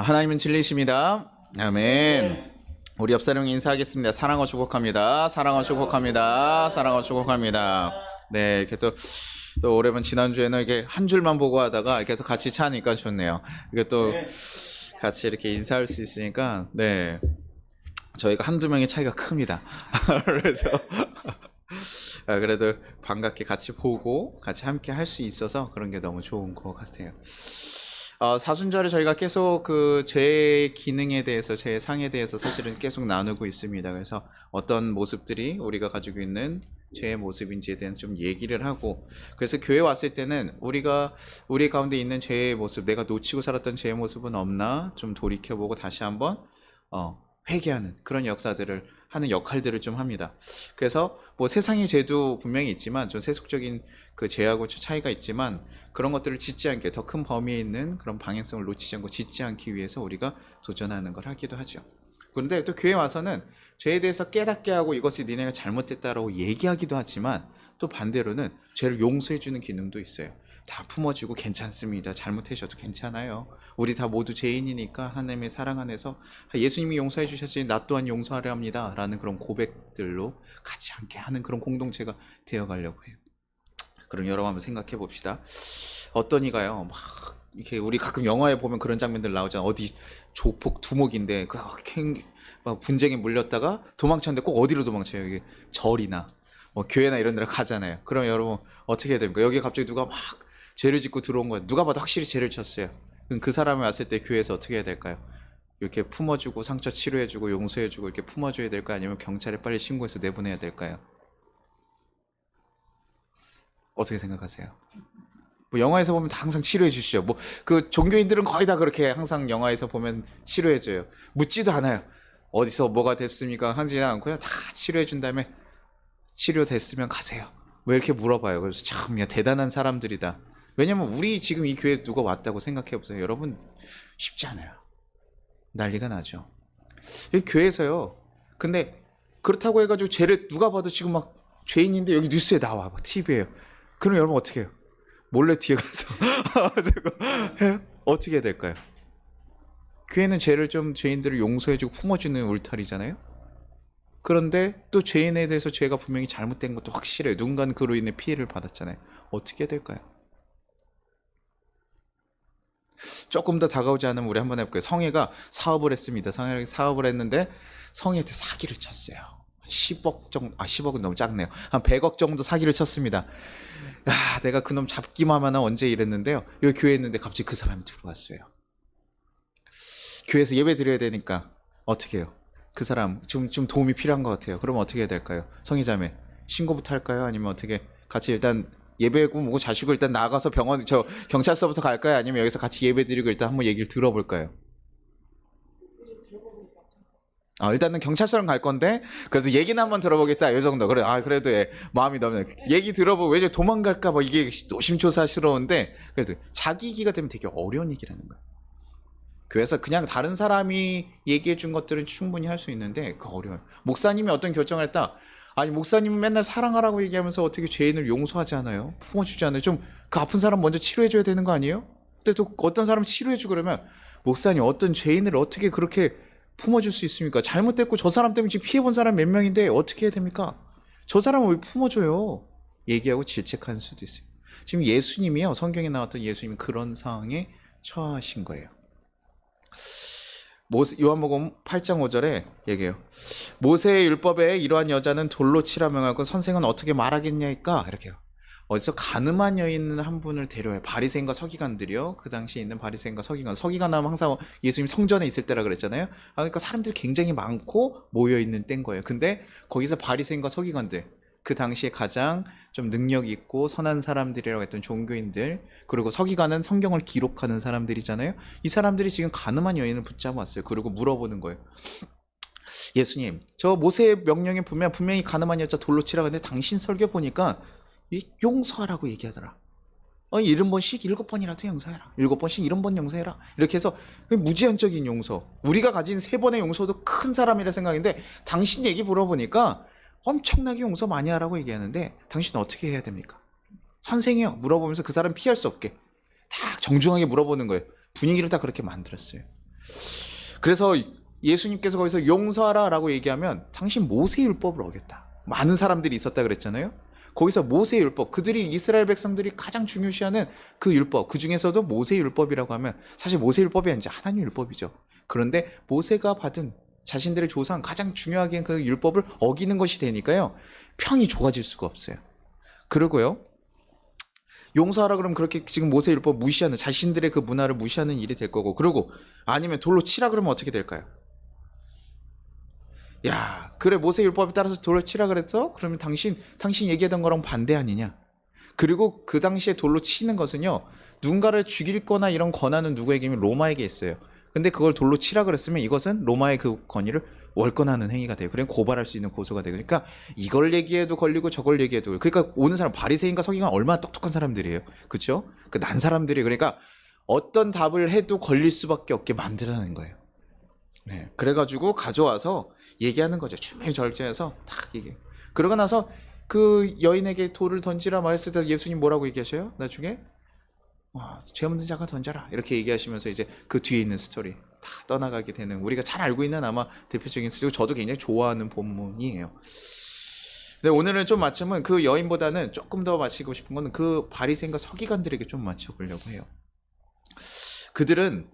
하나님은 진리이십니다. 아멘. 우리 옆 사람에게 인사하겠습니다. 사랑하고 축복합니다. 사랑하고 축복합니다. 사랑하고 축복합니다. 네, 이렇게 또 오래만 지난주에는 이렇게 한 줄만 보고 하다가 이렇게 또 같이 차니까 좋네요. 이게 또 같이 이렇게 인사할 수 있으니까, 네. 저희가 한두 명의 차이가 큽니다. 그래서 그래도 반갑게 같이 보고 같이 함께 할 수 있어서 그런 게 너무 좋은 것 같아요. 사순절에 저희가 계속 그 죄의 기능에 대해서, 죄의 상에 대해서 사실은 계속 나누고 있습니다. 그래서 어떤 모습들이 우리가 가지고 있는 죄의 모습인지에 대한 좀 얘기를 하고, 그래서 교회 왔을 때는 우리가 우리 가운데 있는 죄의 모습, 내가 놓치고 살았던 죄의 모습은 없나 좀 돌이켜보고 다시 한번 회개하는 그런 역사들을 하는 역할들을 좀 합니다. 그래서 뭐 세상의 죄도 분명히 있지만 좀 세속적인 그 죄하고 차이가 있지만 그런 것들을 짓지 않게, 더 큰 범위에 있는 그런 방향성을 놓치지 않고 짓지 않기 위해서 우리가 도전하는 걸 하기도 하죠. 그런데 또 교회 와서는 죄에 대해서 깨닫게 하고 이것이 니네가 잘못됐다라고 얘기하기도 하지만 또 반대로는 죄를 용서해 주는 기능도 있어요. 다 품어지고 괜찮습니다. 잘못하셔도 괜찮아요. 우리 다 모두 죄인이니까 하나님의 사랑 안에서 예수님이 용서해 주셨지 나 또한 용서하려 합니다 라는 그런 고백들로 같이 함께 하는 그런 공동체가 되어가려고 해요. 그럼 여러분 한번 생각해 봅시다. 어떤 이가요, 막 이렇게 우리 가끔 영화에 보면 그런 장면들 나오잖아. 어디 조폭 두목인데 막 분쟁에 물렸다가 도망쳤는데 꼭 어디로 도망쳐요? 이게 절이나 뭐 교회나 이런 데로 가잖아요. 그럼 여러분 어떻게 해야 됩니까? 여기 갑자기 누가 막 죄를 짓고 들어온 거예요. 누가 봐도 확실히 죄를 쳤어요. 그럼 그 사람이 왔을 때 교회에서 어떻게 해야 될까요? 이렇게 품어주고 상처 치료해주고 용서해주고 이렇게 품어줘야 될까요? 아니면 경찰에 빨리 신고해서 내보내야 될까요? 어떻게 생각하세요? 뭐 영화에서 보면 다 항상 치료해 주시죠. 뭐 그 종교인들은 거의 다 그렇게 항상 영화에서 보면 치료해 줘요. 묻지도 않아요. 어디서 뭐가 됐습니까? 하지 않고요. 다 치료해 준 다음에 치료됐으면 가세요. 왜 이렇게 물어봐요? 그래서 참 대단한 사람들이다. 왜냐면 우리 지금 이 교회에 누가 왔다고 생각해 보세요. 여러분 쉽지 않아요. 난리가 나죠. 이 교회에서요. 근데 그렇다고 해가지고 죄를 누가 봐도 지금 막 죄인인데 여기 뉴스에 나와, 막 TV에요. 그럼 여러분 어떻게 해요? 몰래 뒤에 가서 해요? 어떻게 해야 될까요? 교회는 죄인들을 용서해주고 품어주는 울타리잖아요. 그런데 또 죄인에 대해서 죄가 분명히 잘못된 것도 확실해요. 누군가는 그로 인해 피해를 받았잖아요. 어떻게 해야 될까요? 조금 더 다가오지 않으면 우리 한번 해볼게요. 성혜가 사업을 했습니다. 성혜가 사업을 했는데 성혜한테 사기를 쳤어요. 10억 정도, 10억은 너무 작네요. 한 100억 정도 사기를 쳤습니다. 야, 내가 그놈 잡기만 하나 언제 이랬는데요. 여기 교회에 있는데 갑자기 그 사람이 들어왔어요. 교회에서 예배 드려야 되니까 어떻게 해요? 그 사람 좀 도움이 필요한 것 같아요. 그러면 어떻게 해야 될까요? 성희자매 신고부터 할까요? 아니면 어떻게 같이 일단 예배고 뭐고 자시고 일단 나가서 병원 경찰서부터 갈까요? 아니면 여기서 같이 예배 드리고 일단 한번 얘기를 들어볼까요? 일단은 경찰서랑 갈 건데 그래도 얘기는 한번 들어보겠다 이 정도. 그래, 그래도 마음이 너무 얘기 들어보고 왜냐 도망갈까 봐 이게 노심초사스러운데 그래도 자기 얘기가 되면 되게 어려운 얘기라는 거야. 그래서 그냥 다른 사람이 얘기해 준 것들은 충분히 할 수 있는데 그 어려워요. 목사님이 어떤 결정을 했다. 아니 목사님은 맨날 사랑하라고 얘기하면서 어떻게 죄인을 용서하지 않아요? 품어주지 않아요? 좀 그 아픈 사람 먼저 치료해줘야 되는 거 아니에요? 근데 또 어떤 사람 치료해주고 그러면 목사님 어떤 죄인을 어떻게 그렇게 품어줄 수 있습니까? 잘못됐고 저 사람 때문에 지금 피해본 사람 몇 명인데 어떻게 해야 됩니까? 저 사람을 왜 품어줘요? 얘기하고 질책하는 수도 있어요. 지금 예수님이요, 성경에 나왔던 예수님이 그런 상황에 처하신 거예요. 요한복음 8장 5절에 얘기해요. 모세의 율법에 이러한 여자는 돌로 치라 명하고 선생은 어떻게 말하겠냐니까 이렇게요. 어디서 가늠한 여인 한 분을 데려와요. 바리새인과 서기관들이요. 그 당시에 있는 바리새인과 서기관 하면 항상 예수님 성전에 있을 때라 그랬잖아요. 그러니까 사람들이 굉장히 많고 모여 있는 때인 거예요. 근데 거기서 바리새인과 서기관들, 그 당시에 가장 좀 능력 있고 선한 사람들이라고 했던 종교인들, 그리고 서기관은 성경을 기록하는 사람들이잖아요. 이 사람들이 지금 가늠한 여인을 붙잡아 왔어요. 그리고 물어보는 거예요. 예수님, 저 모세의 명령에 보면 분명히 가늠한 여자 돌로 치라고 했는데 당신 설교 보니까 용서하라고 얘기하더라. 70번씩 7번이라도 용서해라. 7번씩 70번 용서해라. 이렇게 해서 무제한적인 용서. 우리가 가진 3번의 용서도 큰 사람이라 생각인데 당신 얘기 물어보니까 엄청나게 용서 많이 하라고 얘기하는데 당신은 어떻게 해야 됩니까? 선생이요. 물어보면서 그 사람 피할 수 없게 다 정중하게 물어보는 거예요. 분위기를 다 그렇게 만들었어요. 그래서 예수님께서 거기서 용서하라라고 얘기하면 당신 모세 율법을 어겼다. 많은 사람들이 있었다 그랬잖아요. 거기서 모세 율법, 그들이 이스라엘 백성들이 가장 중요시하는 그 율법, 그 중에서도 모세 율법이라고 하면 사실 모세 율법이 아니죠. 하나님 율법이죠. 그런데 모세가 받은 자신들의 조상 가장 중요하게 그 율법을 어기는 것이 되니까요. 평이 좋아질 수가 없어요. 그리고요. 용서하라 그러면 그렇게 지금 모세 율법 무시하는 자신들의 그 문화를 무시하는 일이 될 거고, 그리고 아니면 돌로 치라 그러면 어떻게 될까요? 야, 그래 모세 율법에 따라서 돌로 치라 그랬어? 그러면 당신 얘기하던 거랑 반대 아니냐? 그리고 그 당시에 돌로 치는 것은요, 누군가를 죽일 거나 이런 권한은 누구에게면 로마에게 있어요. 근데 그걸 돌로 치라 그랬으면 이것은 로마의 그 권위를 월권하는 행위가 돼요. 그럼 고발할 수 있는 고소가 돼요. 그러니까 이걸 얘기해도 걸리고 저걸 얘기해도 걸리고. 그러니까 오는 사람 바리새인과 서기관 얼마나 똑똑한 사람들이에요. 그렇죠? 그 난 사람들이 그러니까 어떤 답을 해도 걸릴 수밖에 없게 만들어내는 거예요. 네, 그래가지고 가져와서 얘기하는 거죠. 주명절제해서 딱 얘기해. 그러고 나서 그 여인에게 돌을 던지라 말했을 때 예수님 뭐라고 얘기하셔요? 나중에 죄 없는 자가 던져라 이렇게 얘기하시면서 이제 그 뒤에 있는 스토리 다 떠나가게 되는, 우리가 잘 알고 있는 아마 대표적인 스토리, 저도 굉장히 좋아하는 본문이에요. 근데 오늘은 좀 맞춤은 그 여인보다는 조금 더 마치고 싶은 거는 그 바리새인과 서기관들에게 좀 맞춰보려고 해요. 그들은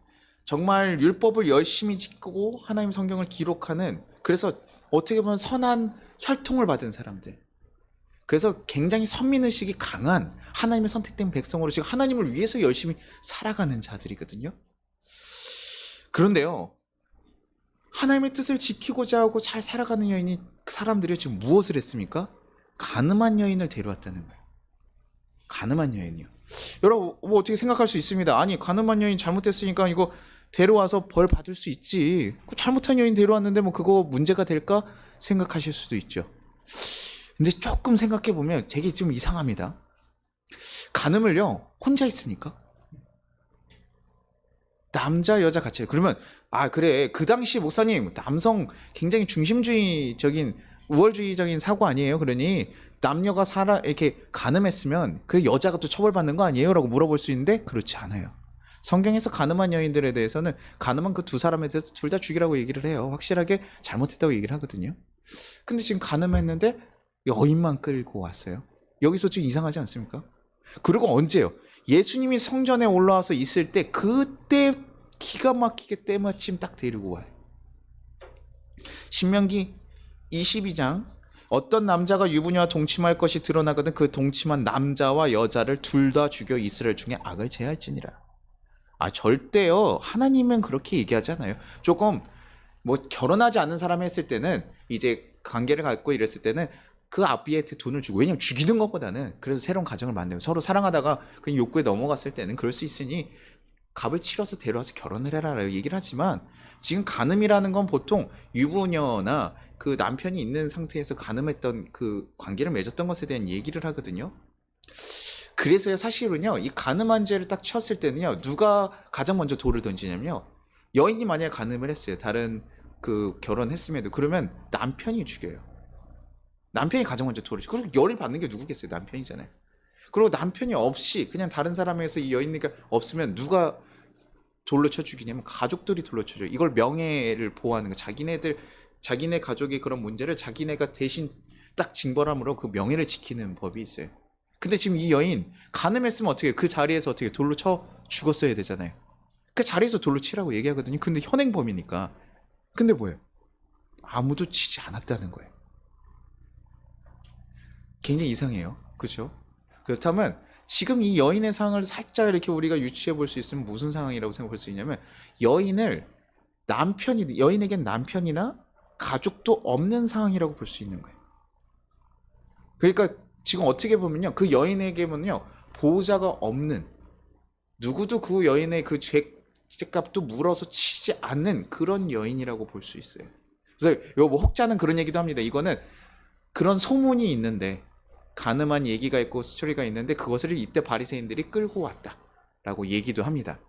정말 율법을 열심히 지키고 하나님 성경을 기록하는, 그래서 어떻게 보면 선한 혈통을 받은 사람들, 그래서 굉장히 선민의식이 강한 하나님의 선택된 백성으로 지금 하나님을 위해서 열심히 살아가는 자들이거든요. 그런데요, 하나님의 뜻을 지키고자 하고 잘 살아가는 여인이, 그 사람들이 지금 무엇을 했습니까? 가늠한 여인을 데려왔다는 거예요. 가늠한 여인이요. 여러분 뭐 어떻게 생각할 수 있습니다. 아니 가늠한 여인 잘못했으니까 이거 데려와서 벌 받을 수 있지, 잘못한 여인 데려왔는데 뭐 그거 문제가 될까 생각하실 수도 있죠. 근데 조금 생각해보면 되게 좀 이상합니다. 간음을요 혼자 했습니까? 남자 여자 같이 해요. 그러면 그래 그 당시 목사님 남성 굉장히 중심주의적인 우월주의적인 사고 아니에요? 그러니 남녀가 이렇게 간음했으면 그 여자가 또 처벌받는 거 아니에요? 라고 물어볼 수 있는데 그렇지 않아요. 성경에서 간음한 여인들에 대해서는 간음한 그 두 사람에 대해서 둘 다 죽이라고 얘기를 해요. 확실하게 잘못했다고 얘기를 하거든요. 근데 지금 간음했는데 여인만 끌고 왔어요. 여기서 좀 이상하지 않습니까? 그리고 언제요? 예수님이 성전에 올라와서 있을 때 그때 기가 막히게 때마침 딱 데리고 와요. 신명기 22장 어떤 남자가 유부녀와 동침할 것이 드러나거든 그 동침한 남자와 여자를 둘 다 죽여 이스라엘 중에 악을 제할지니라. 절대요 하나님은 그렇게 얘기하지 않아요. 조금 뭐 결혼하지 않은 사람이 했을 때는 이제 관계를 갖고 이랬을 때는 그 아비한테 돈을 주고, 왜냐면 죽이는 것보다는 그래서 새로운 가정을 만들고 서로 사랑하다가 그 욕구에 넘어갔을 때는 그럴 수 있으니 값을 치러서 데려와서 결혼을 해라라고 얘기를 하지만, 지금 간음이라는 건 보통 유부녀나 그 남편이 있는 상태에서 간음했던 그 관계를 맺었던 것에 대한 얘기를 하거든요. 그래서요 사실은요 이 간음한 죄를 딱 쳤을 때는요 누가 가장 먼저 돌을 던지냐면요, 여인이 만약에 간음을 했어요. 다른 그 결혼했음에도 그러면 남편이 죽여요. 남편이 가장 먼저 돌을 치고, 그리고 열을 받는 게 누구겠어요? 남편이잖아요. 그리고 남편이 없이 그냥 다른 사람에서 이 여인이가 없으면 누가 돌로 쳐 죽이냐면 가족들이 돌로 쳐줘요. 이걸 명예를 보호하는 거, 자기네 가족의 그런 문제를 자기네가 대신 딱 징벌함으로 그 명예를 지키는 법이 있어요. 근데 지금 이 여인 간음했으면 어떻게 해요? 그 자리에서 어떻게 돌로 쳐 죽었어야 되잖아요. 그 자리에서 돌로 치라고 얘기하거든요. 근데 현행범이니까. 근데 뭐예요? 아무도 치지 않았다는 거예요. 굉장히 이상해요. 그렇죠? 그렇다면 지금 이 여인의 상황을 살짝 이렇게 우리가 유추해 볼 수 있으면 무슨 상황이라고 생각할 수 있냐면, 여인에겐 남편이나 가족도 없는 상황이라고 볼 수 있는 거예요. 그러니까 지금 어떻게 보면요, 그 여인에게는요 보호자가 없는, 누구도 그 여인의 그 죄값도 물어서 치지 않는 그런 여인이라고 볼 수 있어요. 그래서 뭐 혹자는 그런 얘기도 합니다. 이거는 그런 소문이 있는데, 가늠한 얘기가 있고 스토리가 있는데 그것을 이때 바리새인들이 끌고 왔다라고 얘기도 합니다.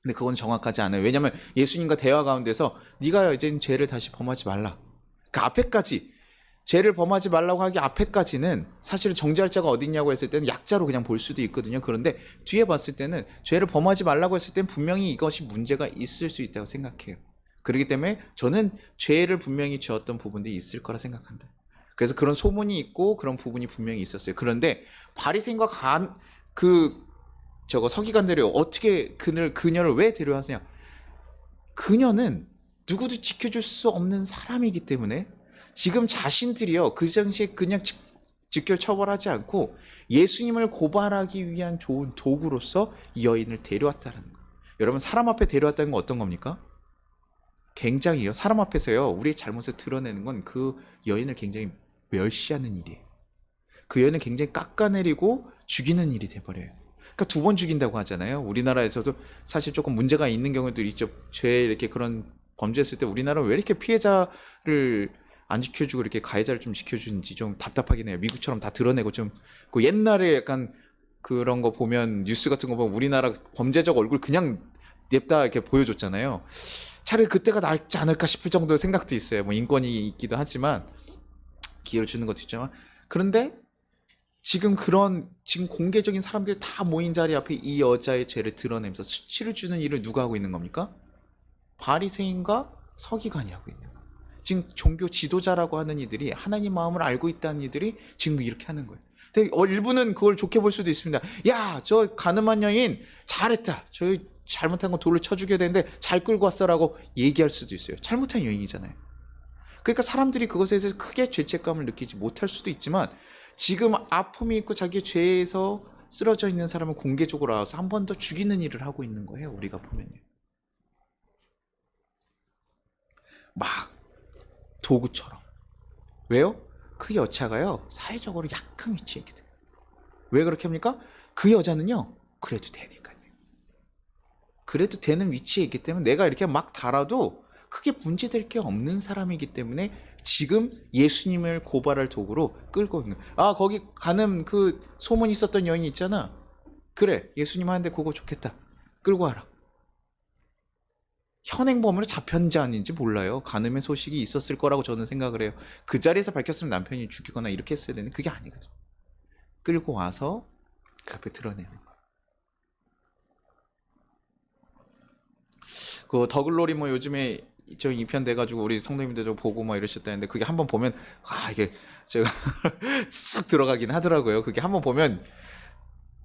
근데 그건 정확하지 않아요. 왜냐하면 예수님과 대화 가운데서 네가 이젠 죄를 다시 범하지 말라, 그 앞에까지 죄를 범하지 말라고 하기 앞에까지는 사실은 정죄할 자가 어디 있냐고 했을 때는 약자로 그냥 볼 수도 있거든요. 그런데 뒤에 봤을 때는 죄를 범하지 말라고 했을 때는 분명히 이것이 문제가 있을 수 있다고 생각해요. 그렇기 때문에 저는 죄를 분명히 지었던 부분들이 있을 거라 생각한다. 그래서 그런 소문이 있고 그런 부분이 분명히 있었어요. 그런데 바리새인과 서기관들이 어떻게 그녀를 왜 데려왔느냐? 그녀는 누구도 지켜줄 수 없는 사람이기 때문에 지금 자신들이요 그 당시에 그냥 직결 처벌하지 않고 예수님을 고발하기 위한 좋은 도구로서 이 여인을 데려왔다는 거예요. 여러분, 사람 앞에 데려왔다는 건 어떤 겁니까? 굉장히요, 사람 앞에서요 우리의 잘못을 드러내는 건 그 여인을 굉장히 멸시하는 일이에요. 그 여인을 굉장히 깎아내리고 죽이는 일이 돼버려요. 그러니까 2번 죽인다고 하잖아요. 우리나라에서도 사실 조금 문제가 있는 경우도 있죠. 죄 이렇게 그런 범죄했을 때 우리나라는 왜 이렇게 피해자를 안 지켜주고 이렇게 가해자를 좀 지켜주는지 좀 답답하긴 해요. 미국처럼 다 드러내고 좀 그 옛날에 약간 그런 거 보면 뉴스 같은 거 보면 우리나라 범죄자가 얼굴 그냥 냅다 이렇게 보여줬잖아요. 차라리 그때가 낫지 않을까 싶을 정도의 생각도 있어요. 뭐 인권이 있기도 하지만 기회를 주는 것도 있지만 그런데 지금 공개적인 사람들이 다 모인 자리 앞에 이 여자의 죄를 드러내면서 수치를 주는 일을 누가 하고 있는 겁니까? 바리새인과 서기관이 하고 있는 거예요. 지금 종교 지도자라고 하는 이들이 하나님 마음을 알고 있다는 이들이 지금 이렇게 하는 거예요. 근데 일부는 그걸 좋게 볼 수도 있습니다. 야, 저 가늠한 여인 잘했다. 저 잘못한 거 돌로 쳐 죽여야 되는데 잘 끌고 왔어라고 얘기할 수도 있어요. 잘못한 여인이잖아요. 그러니까 사람들이 그것에 대해서 크게 죄책감을 느끼지 못할 수도 있지만 지금 아픔이 있고 자기의 죄에서 쓰러져 있는 사람을 공개적으로 와서 한 번 더 죽이는 일을 하고 있는 거예요. 우리가 보면요. 막 도구처럼. 왜요? 그 여자가요 사회적으로 약한 위치에 있기 때문에. 왜 그렇게 합니까? 그 여자는요 그래도 되니까요. 그래도 되는 위치에 있기 때문에 내가 이렇게 막 달아도 크게 문제될 게 없는 사람이기 때문에 지금 예수님을 고발할 도구로 끌고 있는 거예요. 아, 거기 가는 그 소문 있었던 여인 있잖아. 그래, 예수님 하는데 그거 좋겠다. 끌고 와라. 현행범으로 잡혔는지 아닌지 몰라요. 간음의 소식이 있었을 거라고 저는 생각을 해요. 그 자리에서 밝혔으면 남편이 죽이거나 이렇게 했어야 되는데 그게 아니거든. 끌고 와서 그 앞에 드러내는 거예요. 그 더글로리 뭐 요즘에 저 2편 돼가지고 우리 성도님들도 보고 뭐 이러셨다는데 그게 한번 보면 이게 제가 싹 들어가긴 하더라고요. 그게 한번 보면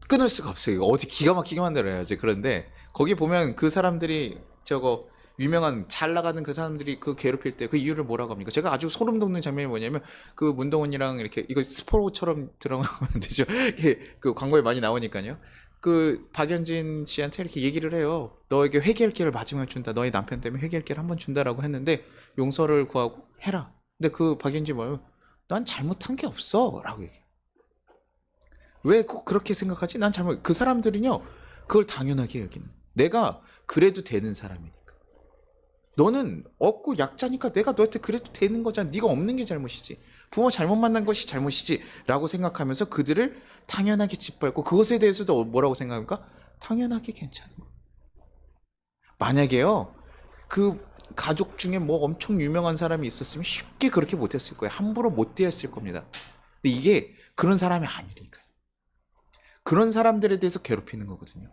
끊을 수가 없어요. 어디 기가 막히게 만들어야지. 그런데 거기 보면 그 사람들이 저거 유명한 잘 나가는 그 사람들이 그 괴롭힐 때 그 이유를 뭐라고 합니까? 제가 아주 소름 돋는 장면이 뭐냐면 그 문동원이랑 이렇게 이거 스포처럼 들어가면 되죠. 이게 그 광고에 많이 나오니까요. 그 박연진 씨한테 이렇게 얘기를 해요. 너에게 회개할 기회를 마지막에 준다. 너의 남편 때문에 회개할 기회를 한 번 준다라고 했는데 용서를 구하고 해라. 근데 그 박연진 뭐예요? 난 잘못한 게 없어 라고 얘기해. 왜 꼭 그렇게 생각하지? 난 잘못. 그 사람들은요 그걸 당연하게 여기는. 내가 그래도 되는 사람이니까. 너는 없고 약자니까 내가 너한테 그래도 되는 거잖아. 네가 없는 게 잘못이지. 부모 잘못 만난 것이 잘못이지 라고 생각하면서 그들을 당연하게 짓밟고 그것에 대해서도 뭐라고 생각합니까? 당연하게 괜찮은 거. 만약에요 그 가족 중에 뭐 엄청 유명한 사람이 있었으면 쉽게 그렇게 못했을 거예요. 함부로 못 대했을 겁니다. 근데 이게 그런 사람이 아니니까요. 그런 사람들에 대해서 괴롭히는 거거든요.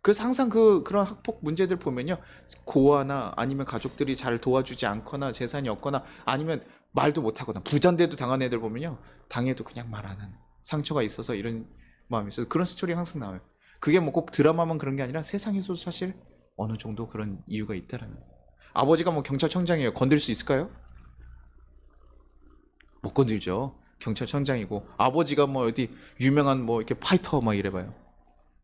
그래서 항상 그런 학폭 문제들 보면요 고아나 아니면 가족들이 잘 도와주지 않거나 재산이 없거나 아니면 말도 못하거나 부자인데도 당한 애들 보면요 당해도 그냥 말 안 하는 상처가 있어서 이런 마음이 있어서 그런 스토리 항상 나와요. 그게 뭐 꼭 드라마만 그런 게 아니라 세상에서도 사실 어느 정도 그런 이유가 있다라는 거예요. 아버지가 뭐 경찰청장이에요. 건들 수 있을까요? 못 건들죠. 경찰청장이고 아버지가 뭐 어디 유명한 뭐 이렇게 파이터 막 이래봐요.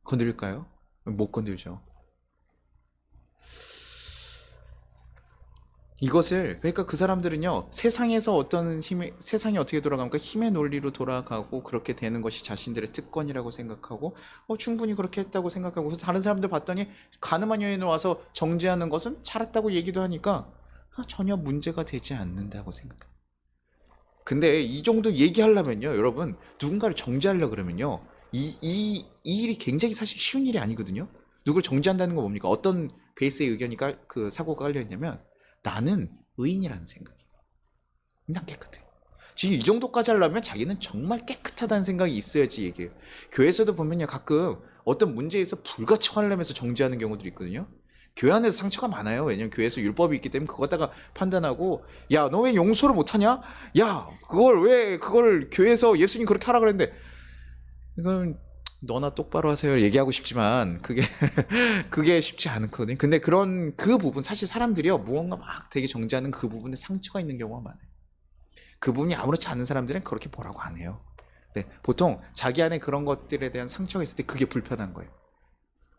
건드릴까요? 못 건들죠. 이것을 그러니까 그 사람들은요 세상에서 어떤 힘이 세상이 어떻게 돌아가니까 힘의 논리로 돌아가고 그렇게 되는 것이 자신들의 특권이라고 생각하고 충분히 그렇게 했다고 생각하고 다른 사람들 봤더니 가늠한 여인을 와서 정죄하는 것은 잘했다고 얘기도 하니까 전혀 문제가 되지 않는다고 생각해요. 근데 이 정도 얘기하려면요 여러분 누군가를 정죄하려 그러면요 이 일이 굉장히 사실 쉬운 일이 아니거든요. 누굴 정죄한다는 건 뭡니까? 어떤 베이스의 의견이 그 사고가 깔려 있냐면 나는 의인이라는 생각이에요. 난 깨끗해. 지금 이 정도까지 하려면 자기는 정말 깨끗하다는 생각이 있어야지 얘기해요. 교회에서도 보면요, 가끔 어떤 문제에서 불가처하려면서 정죄하는 경우들이 있거든요. 교회 안에서 상처가 많아요. 왜냐면 교회에서 율법이 있기 때문에 그거 갖다가 판단하고, 야, 너 왜 용서를 못하냐? 야, 그걸 교회에서 예수님 그렇게 하라 그랬는데, 이건 너나 똑바로 하세요 얘기하고 싶지만 그게 그게 쉽지 않거든요. 근데 그 부분, 사실 사람들이요, 무언가 막 되게 정죄하는 그 부분에 상처가 있는 경우가 많아요. 그 부분이 아무렇지 않은 사람들은 그렇게 뭐라고 안 해요. 네, 보통 자기 안에 그런 것들에 대한 상처가 있을 때 그게 불편한 거예요.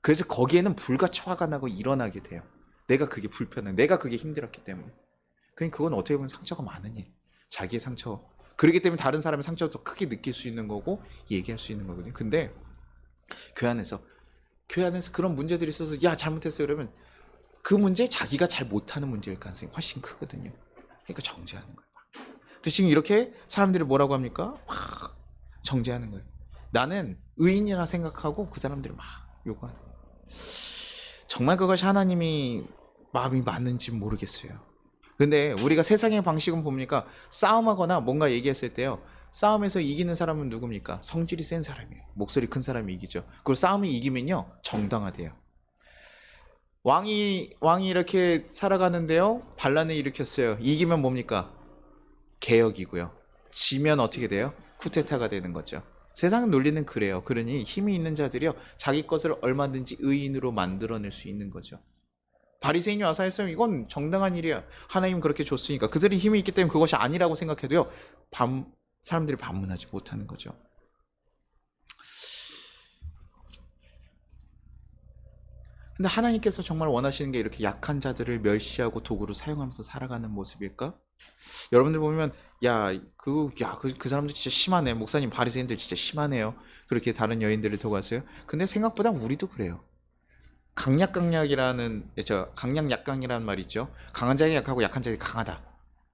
그래서 거기에는 불가처화가 나고 일어나게 돼요. 내가 그게 불편해, 내가 그게 힘들었기 때문에. 그러니까 그건 어떻게 보면 상처가 많은 일, 자기의 상처. 그렇기 때문에 다른 사람의 상처도 더 크게 느낄 수 있는 거고 얘기할 수 있는 거거든요. 근데 교회 안에서 그런 문제들이 있어서 야, 잘못했어요 그러면 그 문제 자기가 잘 못하는 문제일 가능성이 훨씬 크거든요. 그러니까 정죄하는 거예요. 근데 지금 이렇게 사람들이 뭐라고 합니까? 막 정죄하는 거예요. 나는 의인이라 생각하고 그 사람들이 막 요구하는 거예요. 정말 그것이 하나님이 마음이 맞는지 모르겠어요. 근데 우리가 세상의 방식은 뭡니까? 싸움하거나 뭔가 얘기했을 때요, 싸움에서 이기는 사람은 누굽니까? 성질이 센 사람이에요. 목소리 큰 사람이 이기죠. 그리고 싸움이 이기면요, 정당화돼요. 왕이 이렇게 살아가는데요, 반란을 일으켰어요. 이기면 뭡니까? 개혁이고요. 지면 어떻게 돼요? 쿠데타가 되는 거죠. 세상 논리는 그래요. 그러니 힘이 있는 자들이요, 자기 것을 얼마든지 의인으로 만들어낼 수 있는 거죠. 바리새인이 와서 했으면 이건 정당한 일이야. 하나님 그렇게 줬으니까. 그들이 힘이 있기 때문에 그것이 아니라고 생각해도요, 사람들이 반문하지 못하는 거죠. 근데 하나님께서 정말 원하시는 게 이렇게 약한 자들을 멸시하고 도구로 사용하면서 살아가는 모습일까? 여러분들 보면 그 사람들 진짜 심하네. 목사님 바리새인들 진짜 심하네요. 그렇게 다른 여인들을 두고 왔어요. 근데 생각보다 우리도 그래요. 강약이라는 말 있죠. 강한 자가 약하고 약한 자가 강하다.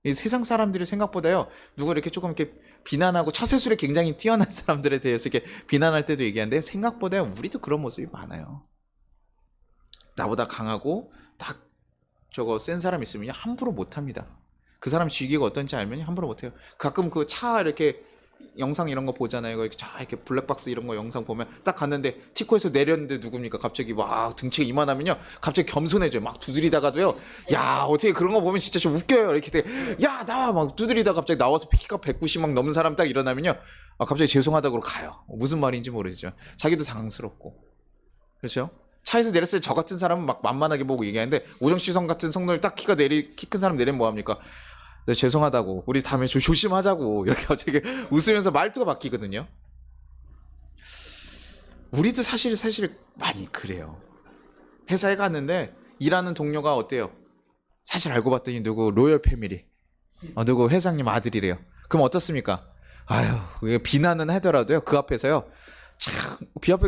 이 세상 사람들이 생각보다요, 누가 이렇게 조금 이렇게 비난하고 처세술에 굉장히 뛰어난 사람들에 대해서 이렇게 비난할 때도 얘기하는데, 생각보다 우리도 그런 모습이 많아요. 나보다 강하고 딱 센 사람 있으면 함부로 못합니다. 그 사람 직위가 어떤지 알면 함부로 못해요. 가끔 그 차 이렇게 영상 이런 거 보잖아요. 이렇게 블랙박스 이런 거 영상 보면 딱 갔는데 티코에서 내렸는데 누굽니까? 갑자기 막 등치가 이만하면요, 갑자기 겸손해져요. 막 두드리다가도요, 야, 어떻게 그런 거 보면 진짜 좀 웃겨요. 이렇게 돼, 야, 나와 막 두드리다가 갑자기 나와서 키가 190 막 넘는 사람 딱 일어나면요, 갑자기 죄송하다고 가요. 무슨 말인지 모르죠. 자기도 당황스럽고. 그렇죠? 차에서 내렸을 때 저 같은 사람은 막 만만하게 보고 얘기하는데, 오정시성 같은 성도를 딱 키 큰 사람 내리면 뭐합니까? 네, 죄송하다고, 우리 다음에 조심하자고, 이렇게 갑자기 웃으면서 말투가 바뀌거든요. 우리도 사실 많이 그래요. 회사에 갔는데 일하는 동료가 어때요? 사실 알고 봤더니 누구 로열 패밀리, 누구 회장님 아들이래요. 그럼 어떻습니까? 아유, 비난은 하더라도요, 그 앞에서요, 참,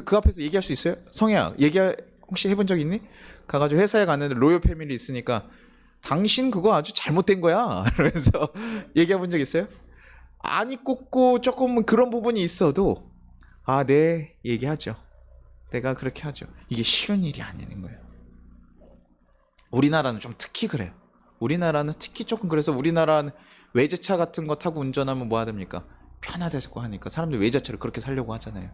그 앞에서 얘기할 수 있어요? 성혜야, 혹시 해본 적 있니? 가가지고 회사에 갔는데 로열 패밀리 있으니까, 당신 그거 아주 잘못된 거야, 그러면서 얘기해 본 적 있어요? 아니, 꽂고 조금 그런 부분이 있어도, 네, 얘기하죠. 내가 그렇게 하죠. 이게 쉬운 일이 아닌 거예요. 우리나라는 좀 특히 그래요. 우리나라는 특히 조금 그래서, 우리나라는 외제차 같은 거 타고 운전하면 뭐 하됩니까? 편하다고 하니까 사람들이 외제차를 그렇게 살려고 하잖아요.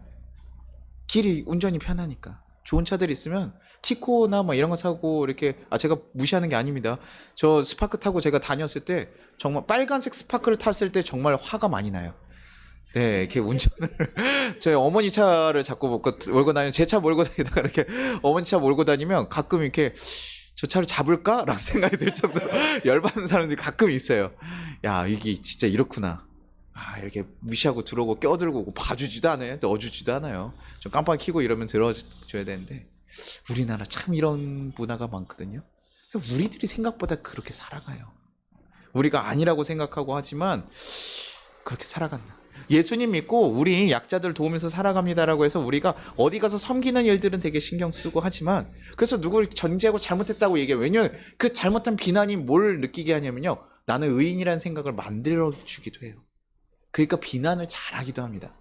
길이 운전이 편하니까. 좋은 차들이 있으면 티코나 뭐 이런 거 타고 이렇게, 제가 무시하는 게 아닙니다. 저 스파크 타고 제가 다녔을 때, 정말 빨간색 스파크를 탔을 때 정말 화가 많이 나요. 네, 이렇게 운전을 저희 어머니 차를 자꾸 몰고 다니면, 제 차 몰고 다니다가 이렇게 어머니 차 몰고 다니면 가끔 이렇게 저 차를 잡을까? 라는 생각이 들 정도로 열받는 사람들이 가끔 있어요. 야, 이게 진짜 이렇구나. 이렇게 무시하고 들어오고 껴들고 봐주지도 않아요. 넣어주지도 않아요. 좀 깜빡 켜고 이러면 들어줘야 되는데, 우리나라 참 이런 문화가 많거든요. 우리들이 생각보다 그렇게 살아가요. 우리가 아니라고 생각하고 하지만 그렇게 살아간다. 예수님 믿고 우리 약자들 도우면서 살아갑니다라고 해서 우리가 어디 가서 섬기는 일들은 되게 신경 쓰고 하지만, 그래서 누구를 전제하고 잘못했다고 얘기해요. 왜냐면 그 잘못한 비난이 뭘 느끼게 하냐면요, 나는 의인이라는 생각을 만들어주기도 해요. 그러니까 비난을 잘하기도 합니다.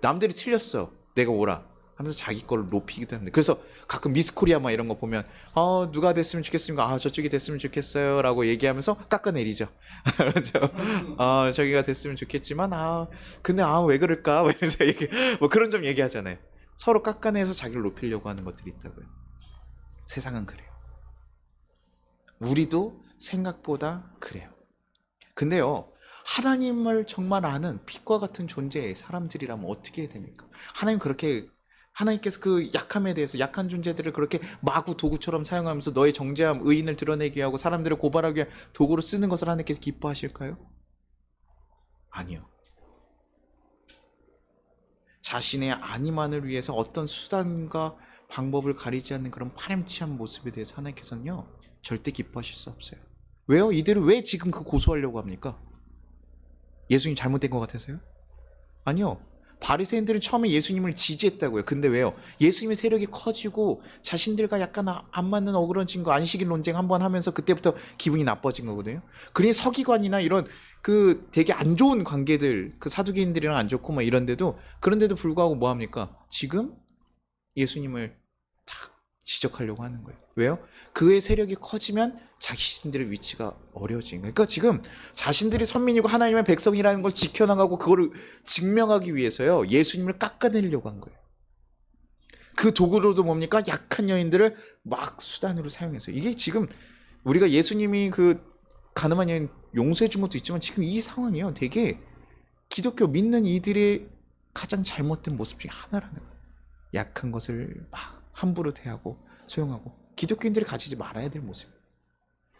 남들이 틀렸어, 내가 오라. 하면서 자기 걸 높이기도 합니다. 그래서 가끔 미스코리아 막 이런 거 보면 누가 됐으면 좋겠습니까? 저쪽이 됐으면 좋겠어요 라고 얘기하면서 깎아내리죠. 그렇죠. 저기가 됐으면 좋겠지만 근데 왜 그럴까? 이러면서 뭐 그런 점 얘기하잖아요. 서로 깎아내서 자기를 높이려고 하는 것들이 있다고요. 세상은 그래요. 우리도 생각보다 그래요. 근데요, 하나님을 정말 아는 빛과 같은 존재의 사람들이라면 어떻게 해야 됩니까? 하나님께서 그 약함에 대해서, 약한 존재들을 그렇게 마구 도구처럼 사용하면서 너의 정죄함, 의인을 드러내기 위하고 사람들을 고발하기 위한 도구로 쓰는 것을 하나님께서 기뻐하실까요? 아니요. 자신의 안위만을 위해서 어떤 수단과 방법을 가리지 않는 그런 파렴치한 모습에 대해서 하나님께서는요, 절대 기뻐하실 수 없어요. 왜요? 이들을 왜 지금 고소하려고 합니까? 예수님 잘못된 것 같아서요? 아니요. 바리새인들은 처음에 예수님을 지지했다고요. 근데 왜요? 예수님의 세력이 커지고 자신들과 약간 안 맞는 어그러진 거, 안식일 논쟁 한번 하면서 그때부터 기분이 나빠진 거거든요. 그러니 서기관이나 이런 그 되게 안 좋은 관계들, 그 사두개인들이랑 안 좋고 막 이런데도, 그런데도 불구하고 뭐 합니까? 지금 예수님을 딱 지적하려고 하는 거예요. 왜요? 그의 세력이 커지면 자신들의 위치가 어려워지는 거예요. 그러니까 지금 자신들이 선민이고 하나님의 백성이라는 걸 지켜나가고 그거를 증명하기 위해서요, 예수님을 깎아내리려고 한 거예요. 그 도구로도 뭡니까? 약한 여인들을 막 수단으로 사용해서. 이게 지금 우리가 예수님이 그 가늠한 여인 용서해 준 것도 있지만 지금 이 상황이요, 되게 기독교 믿는 이들의 가장 잘못된 모습 중에 하나라는 거예요. 약한 것을 막 함부로 대하고 소용하고, 기독교인들이 가지지 말아야 될 모습이에요.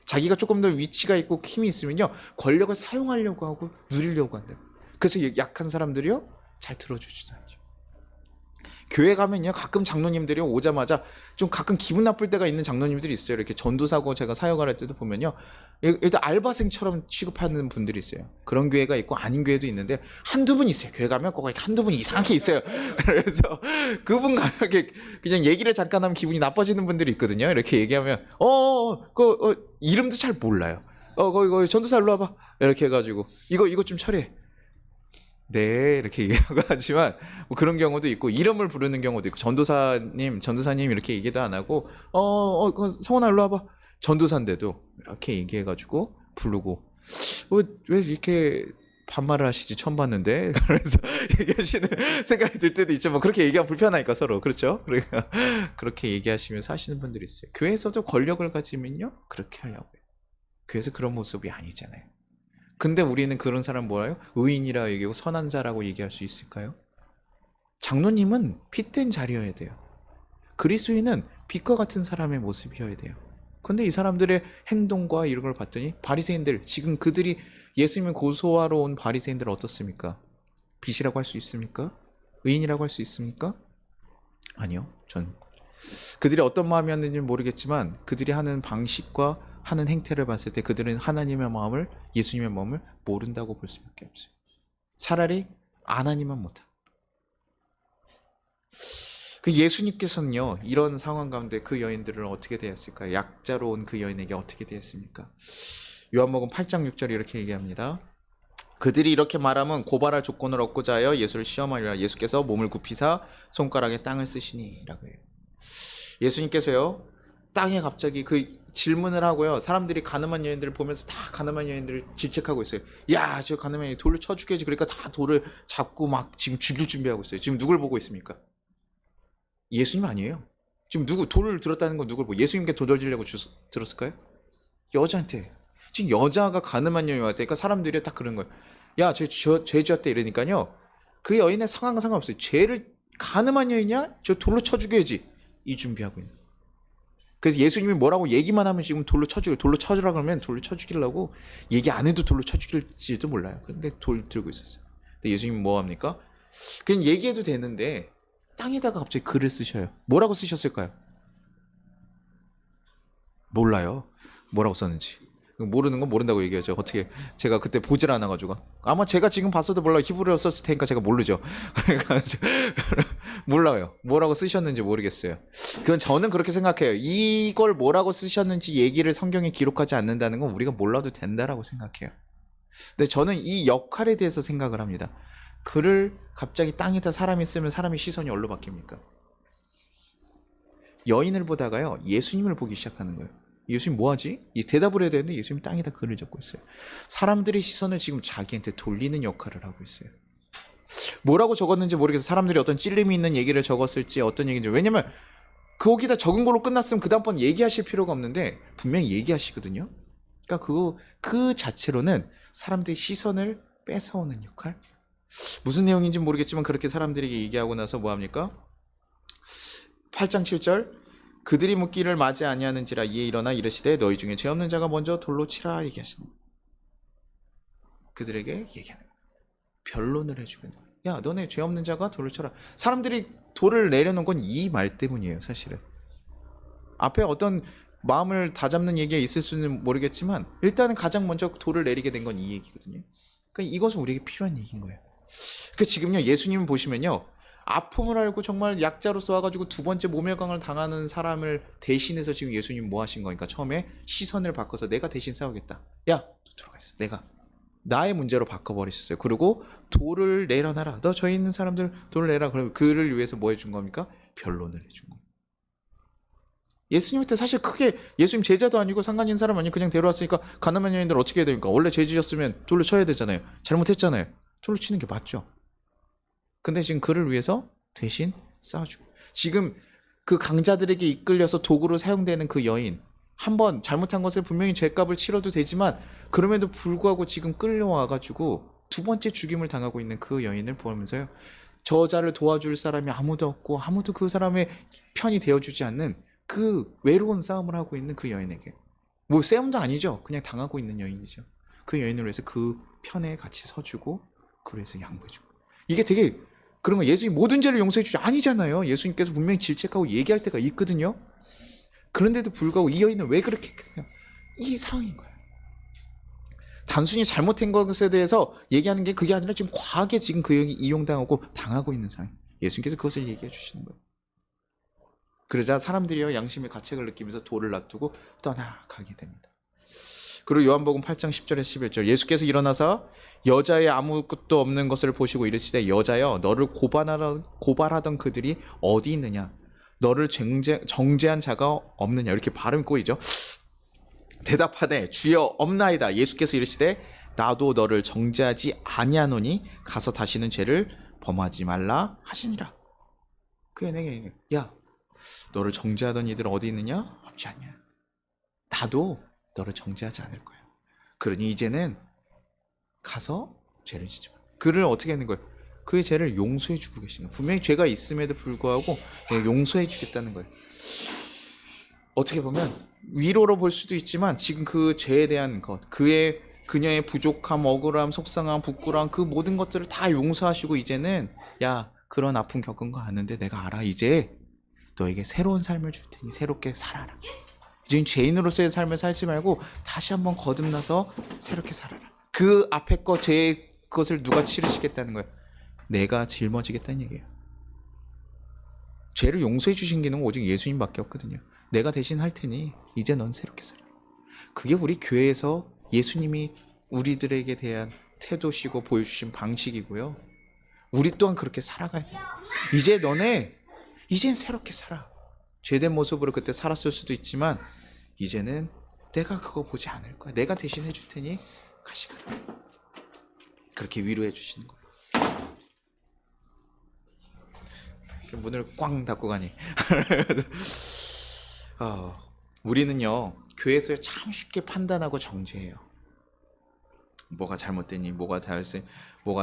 자기가 조금 더 위치가 있고 힘이 있으면요, 권력을 사용하려고 하고 누리려고 한다. 그래서 약한 사람들이요, 잘 들어주지도 않죠. 교회 가면요, 가끔 장로님들이 오자마자 좀 가끔 기분 나쁠 때가 있는 장로님들이 있어요. 이렇게 전도사고 제가 사역을 할 때도 보면요, 일단 알바생처럼 취급하는 분들이 있어요. 그런 교회가 있고 아닌 교회도 있는데 한두 분 있어요. 교회 가면 꼭 한두 분 이상하게 있어요. 그래서 그분 가면 그냥 얘기를 잠깐 하면 기분이 나빠지는 분들이 있거든요. 이렇게 얘기하면 이름도 잘 몰라요. 거기 전도사 일로 와봐, 이렇게 해가지고 이거 좀 처리해. 네, 이렇게 얘기하고 하지만 뭐 그런 경우도 있고, 이름을 부르는 경우도 있고, 전도사님 이렇게 얘기도 안 하고 성원아 일로 와봐, 전도사인데도 이렇게 얘기해가지고 부르고, 왜 이렇게 반말을 하시지, 처음 봤는데. 그래서 얘기하시는 생각이 들 때도 있죠. 뭐 그렇게 얘기하면 불편하니까 서로. 그렇죠? 그러니까 그렇게 얘기하시면서 하시는 분들이 있어요. 교회에서도 권력을 가지면요, 그렇게 하려고 해요. 교회에서 그런 모습이 아니잖아요. 근데 우리는 그런 사람 뭐라요? 의인이라 얘기하고 선한 자라고 얘기할 수 있을까요? 장로님은 핏된 자리여야 돼요. 그리스도인은 빛과 같은 사람의 모습이어야 돼요. 근데 이 사람들의 행동과 이런 걸 봤더니, 바리새인들, 지금 그들이 예수님을 고소하러 온 바리새인들 어떻습니까? 빛이라고 할 수 있습니까? 의인이라고 할 수 있습니까? 아니요. 전 그들이 어떤 마음이었는지 모르겠지만 그들이 하는 방식과 하는 행태를 봤을 때 그들은 하나님의 마음을, 예수님의 마음을 모른다고 볼 수밖에 없어요. 차라리 안 하니만 못하. 그 예수님께서는요, 이런 상황 가운데 그 여인들을 어떻게 대했을까요? 약자로 온 그 여인에게 어떻게 대했습니까? 요한복음 8장 6절에 이렇게 얘기합니다. 그들이 이렇게 말하면 고발할 조건을 얻고자 하여 예수를 시험하리라. 예수께서 몸을 굽히사 손가락에 땅을 쓰시니 라고 해요. 예수님께서요, 땅에 갑자기 그 질문을 하고요, 사람들이 가늠한 여인들을 보면서 다 가늠한 여인들을 질책하고 있어요. 야, 저 가늠한 여인 돌을 쳐 죽여야지. 그러니까 다 돌을 잡고 막 지금 죽일 준비하고 있어요. 지금 누굴 보고 있습니까? 예수님 아니에요. 지금 돌을 들었다는 건 누굴 보고, 예수님께 돌 던지려고 들었을까요? 여자한테. 지금 여자가 가늠한 여인 왔다니까, 그러니까 사람들이 딱 그런 거예요. 야, 죄 지었대 이러니까요, 그 여인의 상황과 상관없어요. 죄를, 가늠한 여인이야? 저 돌로 쳐 죽여야지. 이 준비하고 있는. 그래서 예수님이 뭐라고 얘기만 하면 지금 돌로 쳐주라 그러면 돌로 쳐 죽이려고, 얘기 안 해도 돌로 쳐 죽일지도 몰라요. 그런데 돌 들고 있었어요. 근데 예수님이 뭐 합니까? 그냥 얘기해도 되는데 땅에다가 갑자기 글을 쓰셔요. 뭐라고 쓰셨을까요? 몰라요. 뭐라고 썼는지. 모르는 건 모른다고 얘기하죠. 어떻게, 제가 그때 보질 않아가지고. 아마 제가 지금 봤어도 몰라요. 히브리어 썼을 테니까 제가 모르죠. 몰라요. 뭐라고 쓰셨는지 모르겠어요. 그건 저는 그렇게 생각해요. 이걸 뭐라고 쓰셨는지 얘기를 성경에 기록하지 않는다는 건 우리가 몰라도 된다라고 생각해요. 근데 저는 이 역할에 대해서 생각을 합니다. 글을 갑자기 땅에다 사람이 쓰면 사람의 시선이 어디로 바뀝니까? 여인을 보다가요 예수님을 보기 시작하는 거예요. 예수님 뭐하지? 이 대답을 해야 되는데 예수님 땅에다 글을 적고 있어요. 사람들의 시선을 지금 자기한테 돌리는 역할을 하고 있어요. 뭐라고 적었는지 모르겠어요. 사람들이 어떤 찔림이 있는 얘기를 적었을지 어떤 얘기인지. 왜냐면 거기다 적은 걸로 끝났으면 그 다음번 얘기하실 필요가 없는데 분명히 얘기하시거든요. 그러니까 그 자체로는 사람들의 시선을 뺏어오는 역할. 무슨 내용인지 모르겠지만 그렇게 사람들에게 얘기하고 나서 뭐합니까? 8장 7절 그들이 묻기를 맞이 아니하는지라 이에 일어나 이르시되 너희 중에 죄 없는 자가 먼저 돌로 치라 얘기하시는 거예요. 그들에게 얘기하는 거예요. 변론을 해주는 거예요. 야 너네 죄 없는 자가 돌을 쳐라. 사람들이 돌을 내려놓은 건 이 말 때문이에요. 사실은 앞에 어떤 마음을 다잡는 얘기가 있을 수는 모르겠지만 일단은 가장 먼저 돌을 내리게 된 건 이 얘기거든요. 그러니까 이것은 우리에게 필요한 얘기인 거예요. 그러니까 지금요 예수님을 보시면요 아픔을 알고 정말 약자로서 와가지고 두 번째 모멸강을 당하는 사람을 대신해서 지금 예수님 뭐 하신 거니까 처음에 시선을 바꿔서 내가 대신 싸우겠다. 야, 너 들어가 있어. 내가 나의 문제로 바꿔버리셨어요. 그리고 돌을 내려놔라. 너 저기 있는 사람들 돌을 내라. 그러면 그를 위해서 뭐 해준 겁니까? 변론을 해준 거예요. 예수님한테 사실 크게 예수님 제자도 아니고 상관 있는 사람 아니고 그냥 데려왔으니까 가늠한 여인들 어떻게 해야 됩니까? 원래 죄 지었으면 돌로 쳐야 되잖아요. 잘못했잖아요. 돌로 치는 게 맞죠. 근데 지금 그를 위해서 대신 싸주고 지금 그 강자들에게 이끌려서 도구로 사용되는 그 여인 한번 잘못한 것을 분명히 죄값을 치러도 되지만 그럼에도 불구하고 지금 끌려와가지고 두 번째 죽임을 당하고 있는 그 여인을 보면서요 저자를 도와줄 사람이 아무도 없고 아무도 그 사람의 편이 되어주지 않는 그 외로운 싸움을 하고 있는 그 여인에게 뭐 싸움도 아니죠. 그냥 당하고 있는 여인이죠. 그 여인을 위해서 그 편에 같이 서주고 그래서 양보해주고 이게 되게 그런 거 예수님 모든 죄를 용서해 주지 아니잖아요. 예수님께서 분명히 질책하고 얘기할 때가 있거든요. 그런데도 불구하고 이 여인은 왜 그렇게 했냐? 이 상황인 거예요. 단순히 잘못한 것에 대해서 얘기하는 게 그게 아니라 지금 과하게 지금 그 여인이 이용당하고 당하고 있는 상황. 예수님께서 그것을 얘기해 주시는 거예요. 그러자 사람들이요 양심의 가책을 느끼면서 돌을 놔두고 떠나가게 됩니다. 그리고 요한복음 8장 10절에서 11절 예수께서 일어나서 여자의 아무것도 없는 것을 보시고 이르시되 여자여 너를 고발하던 그들이 어디 있느냐 너를 정죄한 자가 없느냐 이렇게 발음 꼬이죠. 대답하되 주여 없나이다. 예수께서 이르시되 나도 너를 정죄하지 아니하노니 가서 다시는 죄를 범하지 말라 하시니라. 그게 내게 야 너를 정죄하던 이들 어디 있느냐? 없지 않냐. 나도 너를 정죄하지 않을 거야. 그러니 이제는 가서 죄를 짓지 마. 그를 어떻게 하는 거예요? 그의 죄를 용서해 주고 계신 거예요. 분명히 죄가 있음에도 불구하고 용서해 주겠다는 거예요. 어떻게 보면 위로로 볼 수도 있지만 지금 그 죄에 대한 것, 그녀의 부족함, 억울함, 속상함, 부끄러움 그 모든 것들을 다 용서하시고 이제는 야 그런 아픔 겪은 거 아는데 내가 알아. 이제 너에게 새로운 삶을 줄 테니 새롭게 살아라. 이제 죄인으로서의 삶을 살지 말고 다시 한번 거듭나서 새롭게 살아라. 그 앞에 것을 누가 치르시겠다는 거예요? 내가 짊어지겠다는 얘기예요. 죄를 용서해 주신 기능은 오직 예수님밖에 없거든요. 내가 대신 할 테니 이제 넌 새롭게 살아. 그게 우리 교회에서 예수님이 우리들에게 대한 태도시고 보여주신 방식이고요. 우리 또한 그렇게 살아가야 돼요. 이젠 새롭게 살아. 죄된 모습으로 그때 살았을 수도 있지만 이제는 내가 그거 보지 않을 거야. 내가 대신 해줄 테니 가시가. 그렇게 위로해 주시는 거예요. 문을 꽝 닫고 가니. 우리는요 교회에서 참 쉽게 판단하고 정죄해요. 뭐가 잘못되니 뭐가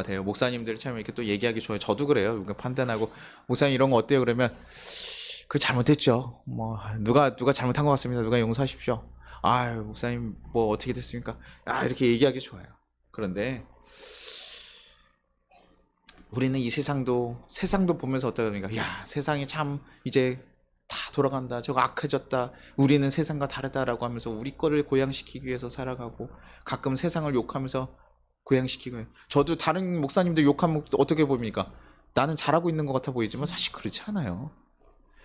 돼요. 목사님들이 참 이렇게 또 얘기하기 좋아요. 저도 그래요. 판단하고 목사님 이런 거 어때요? 그러면 그 잘못됐죠. 뭐 누가 잘못한 것 같습니다. 누가 용서하십시오. 아유 목사님 뭐 어떻게 됐습니까? 이렇게 얘기하기 좋아요. 그런데 우리는 이 세상도 보면서 어떠 그러니까 야 세상이 참 이제 다 돌아간다. 저거 악해졌다. 우리는 세상과 다르다라고 하면서 우리 거를 고양시키기 위해서 살아가고 가끔 세상을 욕하면서 고양시키고 저도 다른 목사님들 욕하면 어떻게 보입니까? 나는 잘하고 있는 것 같아 보이지만 사실 그렇지 않아요.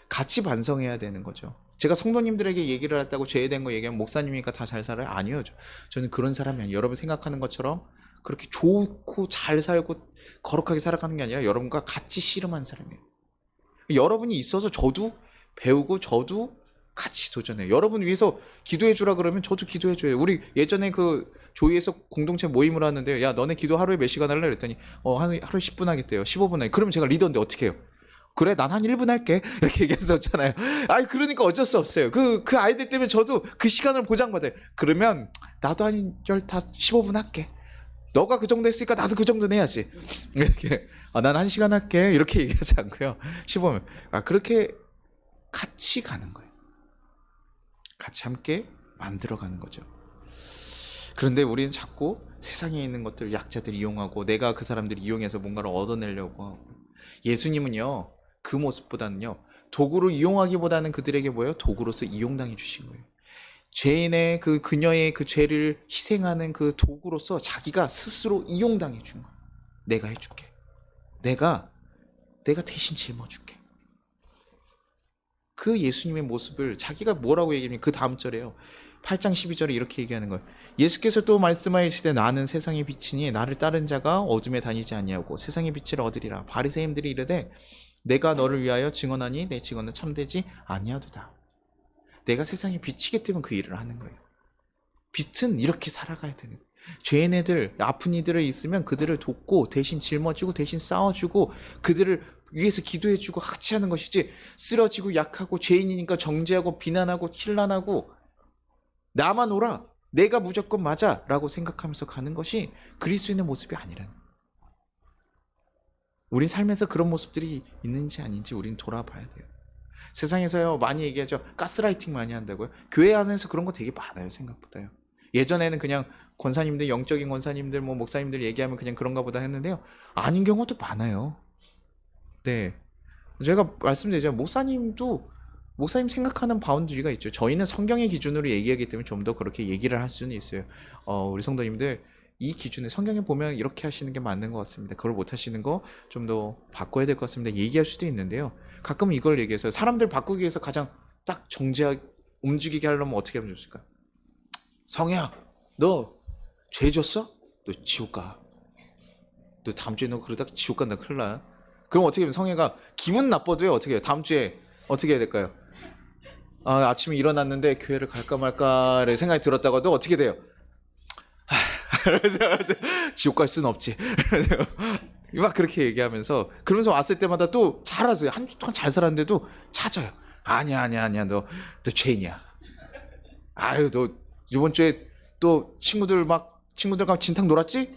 같이 반성해야 되는 거죠. 제가 성도님들에게 얘기를 했다고 죄에 대한 거 얘기하면 목사님이니까 다 잘 살아요? 아니요. 저는 그런 사람이 아니에요. 여러분 생각하는 것처럼 그렇게 좋고 잘 살고 거룩하게 살아가는 게 아니라 여러분과 같이 씨름한 사람이에요. 여러분이 있어서 저도 배우고 저도 같이 도전해요. 여러분 위해서 기도해 주라 그러면 저도 기도해 줘요. 우리 예전에 그 조이에서 공동체 모임을 하는데 야 너네 기도 하루에 몇 시간 할래? 그랬더니 하루에 10분 하겠대요. 15분 하겠. 그러면 제가 리더인데 어떻게 해요? 그래 난 한 1분 할게 이렇게 얘기했었잖아요. 아니 그러니까 어쩔 수 없어요. 그 아이들 때문에 저도 그 시간을 보장받아요. 그러면 나도 한 15분 할게. 너가 그 정도 했으니까 나도 그 정도는 해야지. 이렇게 난 1시간 할게 이렇게 얘기하지 않고요. 15분 그렇게 같이 가는 거예요. 같이 함께 만들어가는 거죠. 그런데 우리는 자꾸 세상에 있는 것들 약자들 이용하고 내가 그 사람들 이용해서 뭔가를 얻어내려고 하고 예수님은요 그 모습보다는요 도구로 이용하기보다는 그들에게 뭐예요? 도구로서 이용당해 주신 거예요. 죄인의 그녀의 그 죄를 희생하는 그 도구로서 자기가 스스로 이용당해 준 거예요. 내가 해줄게. 내가 대신 짊어줄게. 그 예수님의 모습을 자기가 뭐라고 얘기하면 그 다음 절에요. 8장 12절에 이렇게 얘기하는 거예요. 예수께서 또 말씀하시되 나는 세상의 빛이니 나를 따른 자가 어둠에 다니지 아니하고 세상의 빛을 얻으리라. 바리새인들이 이르되 내가 너를 위하여 증언하니 내 증언은 참되지 아니하도다. 내가 세상의 빛이기 때문에 그 일을 하는 거예요. 빛은 이렇게 살아가야 되는 거예요. 죄인 애들, 아픈 이들을 있으면 그들을 돕고 대신 짊어지고 대신 싸워주고 그들을 위해서 기도해주고 같이 하는 것이지 쓰러지고 약하고 죄인이니까 정죄하고 비난하고 힐난하고 나만 오라 내가 무조건 맞아 라고 생각하면서 가는 것이 그리스도인의 모습이 아니라는 거예요. 우리 삶에서 그런 모습들이 있는지 아닌지 우린 돌아봐야 돼요. 세상에서요 많이 얘기하죠. 가스라이팅 많이 한다고요. 교회 안에서 그런 거 되게 많아요. 생각보다요. 예전에는 그냥 권사님들, 영적인 권사님들, 목사님들 얘기하면 그냥 그런가 보다 했는데요. 아닌 경우도 많아요. 네. 제가 말씀드리죠. 목사님 생각하는 바운드리가 있죠. 저희는 성경의 기준으로 얘기하기 때문에 좀 더 그렇게 얘기를 할 수는 있어요. 우리 성도님들 이 기준에 성경에 보면 이렇게 하시는 게 맞는 것 같습니다. 그걸 못 하시는 거 좀 더 바꿔야 될 것 같습니다. 얘기할 수도 있는데요. 가끔 이걸 얘기해서 사람들 바꾸기 위해서 가장 딱 정제하게 움직이게 하려면 어떻게 하면 좋을까? 성혜야, 너 죄 졌어? 너 지옥 가. 너 다음 주에 너 그러다 지옥 간다 큰일 나. 그럼 어떻게 하면 성혜가 기분 나빠도요 어떻게 해요? 다음 주에 어떻게 해야 될까요? 아침에 일어났는데 교회를 갈까 말까를 생각이 들었다가도 어떻게 돼요? 지옥 갈 수는 없지. 막 그렇게 얘기하면서 그러면서 왔을 때마다 또 잘하세요. 한 주 동안 잘 살았는데도 찾아요. 아니야 너 죄인이야. 아유 너 이번 주에 또 친구들과 진탕 놀았지?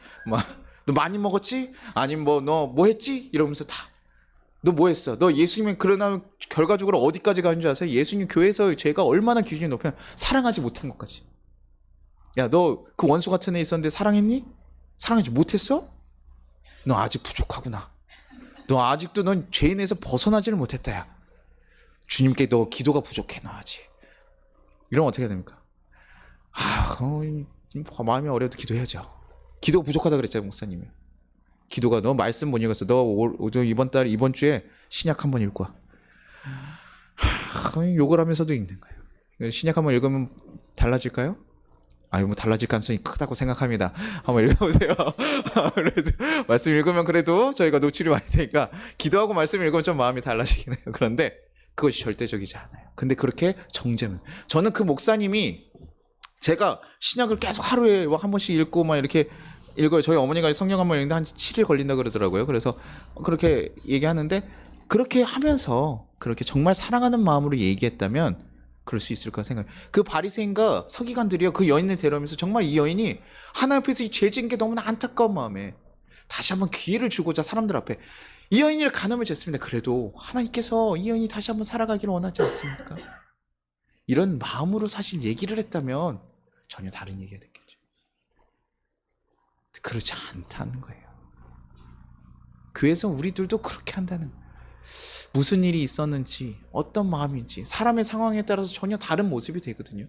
너 많이 먹었지? 아니면 너 뭐 했지? 이러면서 다 너 뭐 했어? 너 예수님이 그러나 결과적으로 어디까지 가는 줄 아세요? 예수님 교회에서 죄가 얼마나 기준이 높으면 사랑하지 못한 것까지. 야, 너 그 원수 같은 애 있었는데 사랑했니? 사랑하지 못했어? 너 아직 부족하구나. 너 아직도 넌 죄인에서 벗어나지를 못했다. 야. 주님께 너 기도가 부족해. 너 아직. 이러면 어떻게 해야 됩니까? 마음이 어려도 기도해야죠. 기도가 부족하다 그랬잖아요, 목사님이. 기도가 너 말씀 못 읽었어. 너 이번 주에 신약 한번 읽고 와. 욕을 하면서도 읽는 거예요. 신약 한번 읽으면 달라질까요? 달라질 가능성이 크다고 생각합니다. 한번 읽어보세요. 그래도 말씀 읽으면 그래도 저희가 노출이 많이 되니까 기도하고 말씀 읽으면 좀 마음이 달라지긴 해요. 그런데 그것이 절대적이지 않아요. 근데 그렇게 정죄는 저는 그 목사님이 제가 신약을 계속 하루에 한 번씩 읽고 막 이렇게 읽어요. 저희 어머니가 성경 한 번 읽는데 한 7일 걸린다 그러더라고요. 그래서 그렇게 얘기하는데 그렇게 하면서 그렇게 정말 사랑하는 마음으로 얘기했다면 그럴 수 있을 거라 생각해요. 그 바리새인과 서기관들이요 그 여인을 데려오면서 정말 이 여인이 하나님 앞에서 이 죄 지은 게 너무나 안타까운 마음에 다시 한번 기회를 주고자 사람들 앞에 이 여인을 간음을 졌습니다. 그래도 하나님께서 이 여인이 다시 한번 살아가기를 원하지 않습니까? 이런 마음으로 사실 얘기를 했다면 전혀 다른 얘기가 됐겠죠. 그렇지 않다는 거예요. 교회에서 우리들도 그렇게 한다는 거예요. 무슨 일이 있었는지 어떤 마음인지 사람의 상황에 따라서 전혀 다른 모습이 되거든요.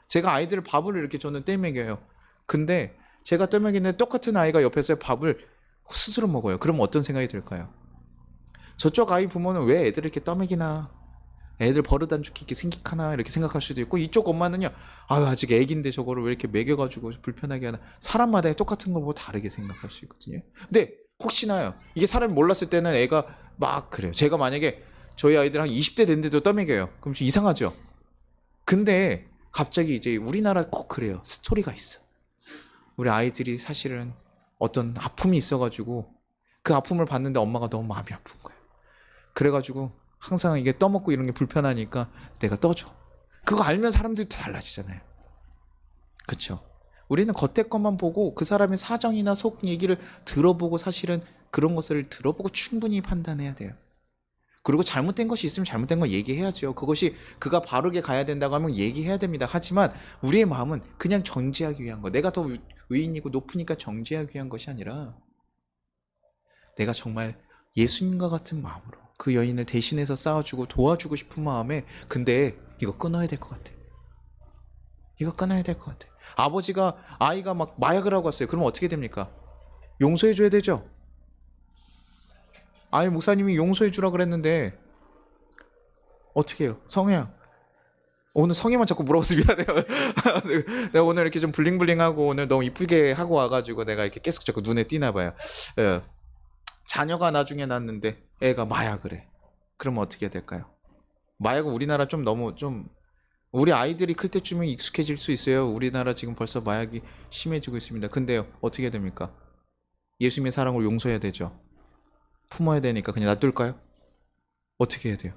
제가 아이들 밥을 이렇게 저는 떼먹여요. 근데 제가 떼먹이는데 똑같은 아이가 옆에서 밥을 스스로 먹어요. 그럼 어떤 생각이 들까요? 저쪽 아이 부모는 왜 애들을 이렇게 떠먹이나, 애들 버릇 안 좋게 이렇게 생각하나 이렇게 생각할 수도 있고, 이쪽 엄마는요 아직 애기인데 저거를 왜 이렇게 먹여가지고 불편하게 하나. 사람마다 똑같은 거 보고 다르게 생각할 수 있거든요. 근데 혹시나요 이게 사람이 몰랐을 때는 애가 막 그래요. 제가 만약에 저희 아이들 한 20대 됐는데도 떠먹여요. 그럼 좀 이상하죠? 근데 갑자기 이제 우리나라 꼭 그래요. 스토리가 있어. 우리 아이들이 사실은 어떤 아픔이 있어가지고 그 아픔을 봤는데 엄마가 너무 마음이 아픈 거예요. 그래가지고 항상 이게 떠먹고 이런 게 불편하니까 내가 떠줘. 그거 알면 사람들이 다 달라지잖아요. 그쵸? 우리는 겉에 것만 보고 그 사람의 사정이나 속 얘기를 들어보고 사실은 그런 것을 들어보고 충분히 판단해야 돼요. 그리고 잘못된 것이 있으면 잘못된 건 얘기해야죠. 그것이 그가 바르게 가야 된다고 하면 얘기해야 됩니다. 하지만 우리의 마음은 그냥 정죄하기 위한 거. 내가 더 의인이고 높으니까 정죄하기 위한 것이 아니라 내가 정말 예수님과 같은 마음으로 그 여인을 대신해서 싸워주고 도와주고 싶은 마음에 근데 이거 끊어야 될 것 같아. 이거 끊어야 될 것 같아. 아버지가 아이가 막 마약을 하고 왔어요. 그럼 어떻게 됩니까? 용서해 줘야 되죠. 아이 목사님이 용서해 주라 그랬는데 어떻게 해요? 성혜야. 오늘 성혜만 자꾸 물어봐서 미안해요. 내가 오늘 이렇게 좀 블링블링하고 오늘 너무 이쁘게 하고 와가지고 내가 이렇게 계속 자꾸 눈에 띄나 봐요. 예. 자녀가 나중에 낳는데 애가 마약을 해. 그러면 어떻게 해야 될까요? 마약은 우리나라 좀 너무 좀 우리 아이들이 클 때쯤은 익숙해질 수 있어요. 우리나라 지금 벌써 마약이 심해지고 있습니다. 근데요, 어떻게 해야 됩니까? 예수님의 사랑을 용서해야 되죠. 품어야 되니까 그냥 놔둘까요? 어떻게 해야 돼요?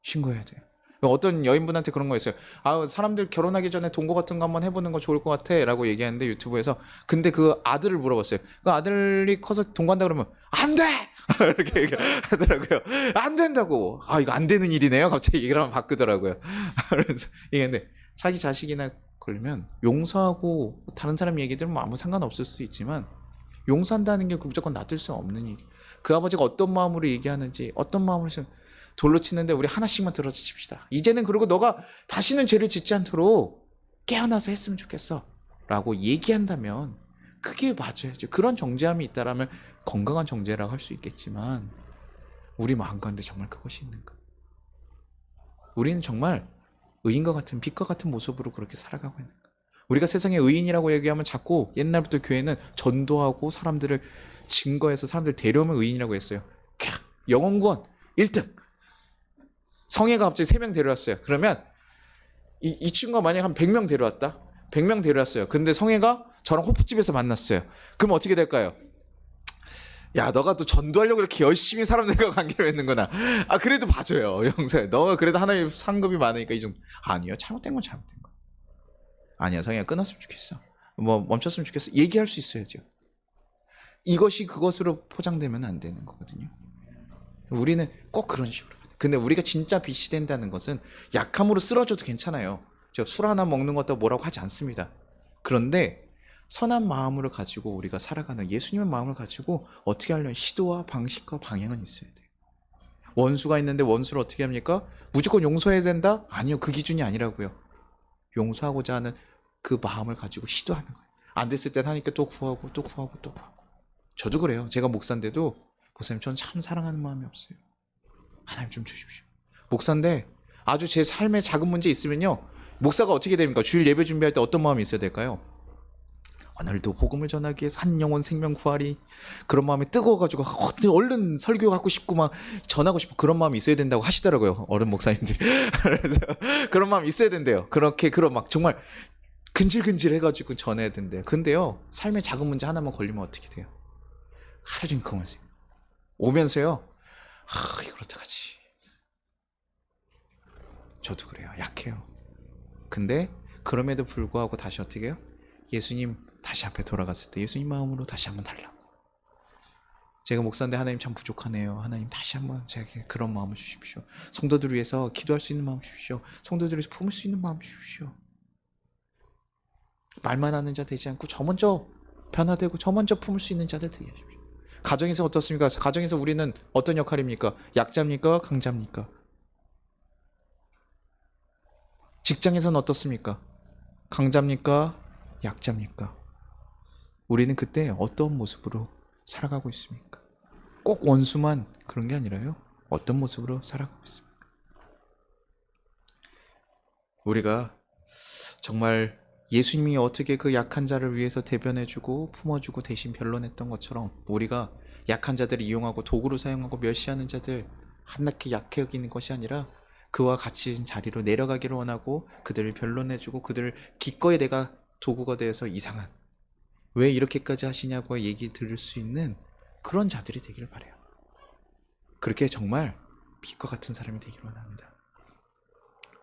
신고해야 돼요. 어떤 여인분한테 그런 거 있어요. 아, 사람들 결혼하기 전에 동거 같은 거 한번 해보는 거 좋을 것 같아 라고 얘기하는데 유튜브에서 근데 그 아들을 물어봤어요. 그 아들이 커서 동거한다 그러면 안 돼! 이렇게 얘기하더라고요. 안 된다고. 아, 이거 안 되는 일이네요. 갑자기 얘기를 하면 바꾸더라고요. 그래서 얘기했는데 자기 자식이나 걸리면 용서하고 다른 사람 얘기 들으면 아무 상관없을 수 있지만 용서한다는 게 무조건 놔둘 수 없는 일. 그 아버지가 어떤 마음으로 얘기하는지 어떤 마음으로 돌로 치는데 우리 하나씩만 들어서 칩시다. 이제는 그리고 너가 다시는 죄를 짓지 않도록 깨어나서 했으면 좋겠어 라고 얘기한다면 그게 맞아야죠. 그런 정죄함이 있다라면 건강한 정죄라고 할 수 있겠지만 우리 마음 가운데 정말 그것이 있는가? 우리는 정말 의인과 같은 빛과 같은 모습으로 그렇게 살아가고 있는가? 우리가 세상에 의인이라고 얘기하면 자꾸 옛날부터 교회는 전도하고 사람들을 증거해서 사람들 데려오면 의인이라고 했어요. 영혼구원 1등. 성애가 갑자기 3명 데려왔어요. 그러면 이 친구가 만약 한 100명 데려왔다. 100명 데려왔어요. 근데 성애가 저랑 호프집에서 만났어요. 그럼 어떻게 될까요? 야, 너가 또 전도하려고 이렇게 열심히 사람들과 관계를 맺는구나. 아, 그래도 봐줘요. 영서야. 너가 그래도 하나님 상급이 많으니까 이 정도. 아니요. 잘못된 건 잘못된 거야. 아니야. 성애가 끊었으면 좋겠어. 뭐 멈췄으면 좋겠어. 얘기할 수 있어야죠. 이것이 그것으로 포장되면 안 되는 거거든요. 우리는 꼭 그런 식으로. 근데 우리가 진짜 빛이 된다는 것은 약함으로 쓰러져도 괜찮아요. 저 술 하나 먹는 것도 뭐라고 하지 않습니다. 그런데 선한 마음으로 가지고 우리가 살아가는 예수님의 마음을 가지고 어떻게 하려면 시도와 방식과 방향은 있어야 돼요. 원수가 있는데 원수를 어떻게 합니까? 무조건 용서해야 된다? 아니요. 그 기준이 아니라고요. 용서하고자 하는 그 마음을 가지고 시도하는 거예요. 안 됐을 땐 하니까 또 구하고 또 구하고 또 구하고. 저도 그래요. 제가 목사인데도 목사님 저는 참 사랑하는 마음이 없어요. 하나님 좀 주십시오. 목사인데 아주 제 삶에 작은 문제 있으면요. 목사가 어떻게 됩니까? 주일 예배 준비할 때 어떤 마음이 있어야 될까요? 오늘도 복음을 전하기 위해서 한 영혼 생명 구하리. 그런 마음이 뜨거워가지고 얼른 설교 하고 싶고 막 전하고 싶고 그런 마음이 있어야 된다고 하시더라고요. 어른 목사님들이. 그래서 그런 마음이 있어야 된대요. 그렇게 그런 막 정말 근질근질 해가지고 전해야 된대요. 근데요. 삶의 작은 문제 하나만 걸리면 어떻게 돼요? 하루 종일 그만하세요. 오면서요. 이걸 어떡하지? 저도 그래요. 약해요. 근데 그럼에도 불구하고 다시 어떻게 해요? 예수님 다시 앞에 돌아갔을 때 예수님 마음으로 다시 한번 달라고. 제가 목사인데 하나님 참 부족하네요. 하나님 다시 한번 제게 그런 마음을 주십시오. 성도들을 위해서 기도할 수 있는 마음 주십시오. 성도들을 위해서 품을 수 있는 마음 주십시오. 말만 하는 자 되지 않고 저 먼저 변화되고 저 먼저 품을 수 있는 자들 되게 하십시오. 가정에서 어떻습니까? 가정에서 우리는 어떤 역할입니까? 약자입니까? 강자입니까? 직장에서는 어떻습니까? 강자입니까? 약자입니까? 우리는 그때 어떤 모습으로 살아가고 있습니까? 꼭 원수만 그런 게 아니라요. 어떤 모습으로 살아가고 있습니까? 우리가 정말 예수님이 어떻게 그 약한 자를 위해서 대변해주고 품어주고 대신 변론했던 것처럼 우리가 약한 자들을 이용하고 도구로 사용하고 멸시하는 자들 한낱에 약해 여기는 것이 아니라 그와 같이 자리로 내려가기를 원하고 그들을 변론해주고 그들을 기꺼이 내가 도구가 되어서 이상한 왜 이렇게까지 하시냐고 얘기 들을 수 있는 그런 자들이 되기를 바라요. 그렇게 정말 빛과 같은 사람이 되기를 원합니다.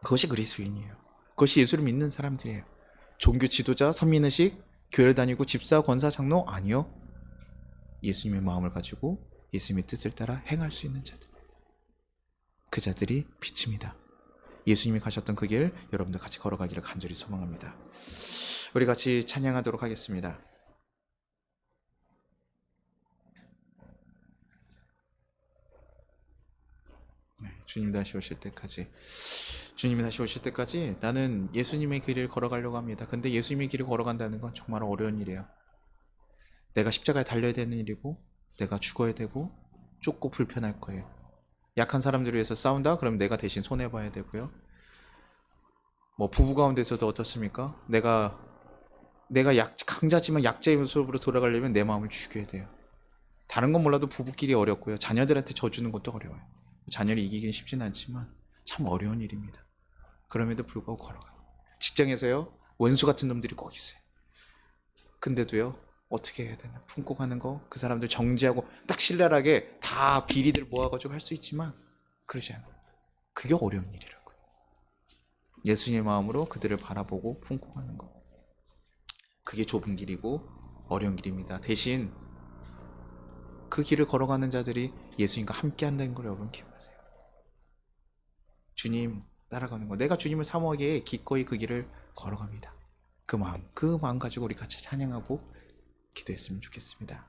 그것이 그리스도인이에요. 그것이 예수를 믿는 사람들이에요. 종교 지도자, 선민의식, 교회를 다니고 집사, 권사, 장로? 아니요. 예수님의 마음을 가지고 예수님의 뜻을 따라 행할 수 있는 자들. 그 자들이 빛입니다. 예수님이 가셨던 그 길 여러분들 같이 걸어가기를 간절히 소망합니다. 우리 같이 찬양하도록 하겠습니다. 주님 다시 오실 때까지, 주님이 다시 오실 때까지 나는 예수님의 길을 걸어가려고 합니다. 근데 예수님의 길을 걸어간다는 건 정말 어려운 일이에요. 내가 십자가에 달려야 되는 일이고 내가 죽어야 되고 좁고 불편할 거예요. 약한 사람들을 위해서 싸운다? 그럼 내가 대신 손해봐야 되고요. 뭐 부부 가운데서도 어떻습니까? 내가 강자지만 약자의 모습으로 돌아가려면 내 마음을 죽여야 돼요. 다른 건 몰라도 부부끼리 어렵고요. 자녀들한테 져주는 것도 어려워요. 자녀를 이기기는 쉽지는 않지만 참 어려운 일입니다. 그럼에도 불구하고 걸어가요. 직장에서요, 원수 같은 놈들이 꼭 있어요. 근데도요, 어떻게 해야 되나? 품고 가는 거, 그 사람들 정지하고 딱 신랄하게 다 비리들 모아가지고 할 수 있지만 그러지 않아요. 그게 어려운 일이라고요. 예수님의 마음으로 그들을 바라보고 품고 가는 거. 그게 좁은 길이고 어려운 길입니다. 대신 그 길을 걸어가는 자들이 예수님과 함께 한다는 걸 여러분 기억하세요. 주님 따라가는 거. 내가 주님을 사모하기에 기꺼이 그 길을 걸어갑니다. 그 마음 가지고 우리 같이 찬양하고 기도했으면 좋겠습니다.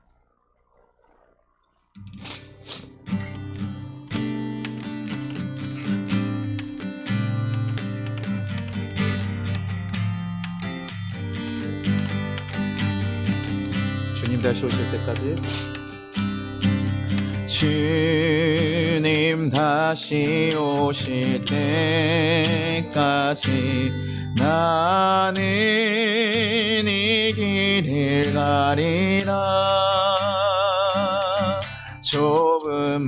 주님 다시 오실 때까지, 주님 다시 오실 때까지 나는 이 길을 가리라. 좁은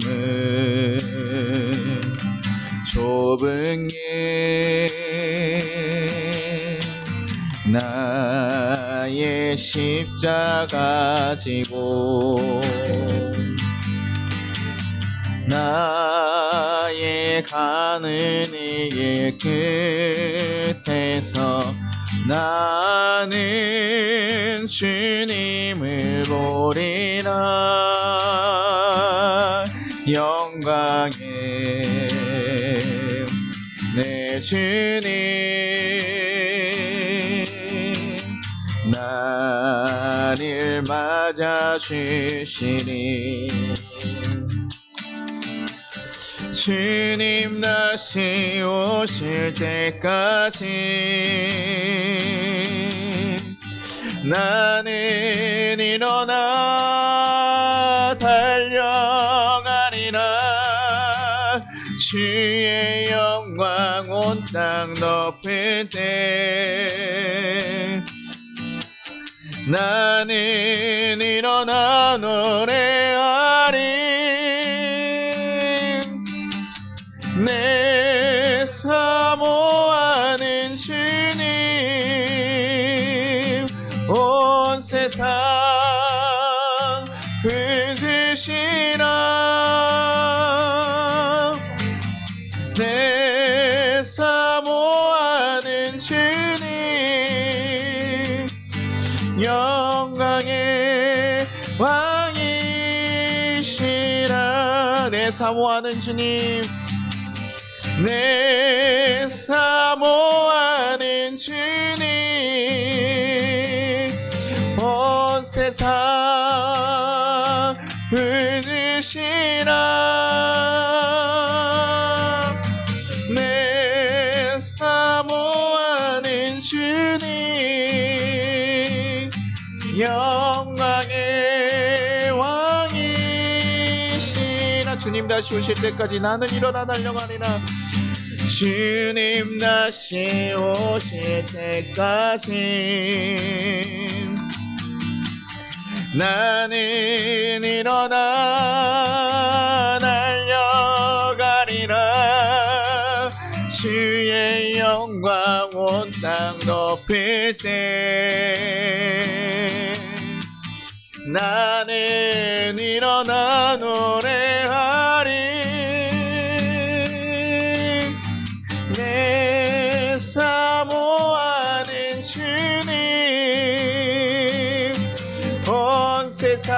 길 나의 십자가 지고 나의 가는 이 길 끝에서 나는 주님을 보리라. 영광의 내 주님 나를 맞아주시니 주님 다시 오실 때까지 나는 일어나 달려가리라. 주의 영광 온 땅 덮을 때 나는 일어나 노래하리. 내 사모하는 주님 온 세상 그지시라. 내 사모하는 주님 영광의 왕이시라. 내 사모하는 주님 내 사모하는 주님 온 세상 은으시라. 내 사모하는 주님 영광의 왕이시라. 주님 다시 오실 때까지 나는 일어나 달려가리라. 주님 다시 오실 때까지 나는 일어나 달려가리라. 주의 영광 온 땅 덮일 때 나는 일어나 노래하리. 내 사모하는 주님 온 세상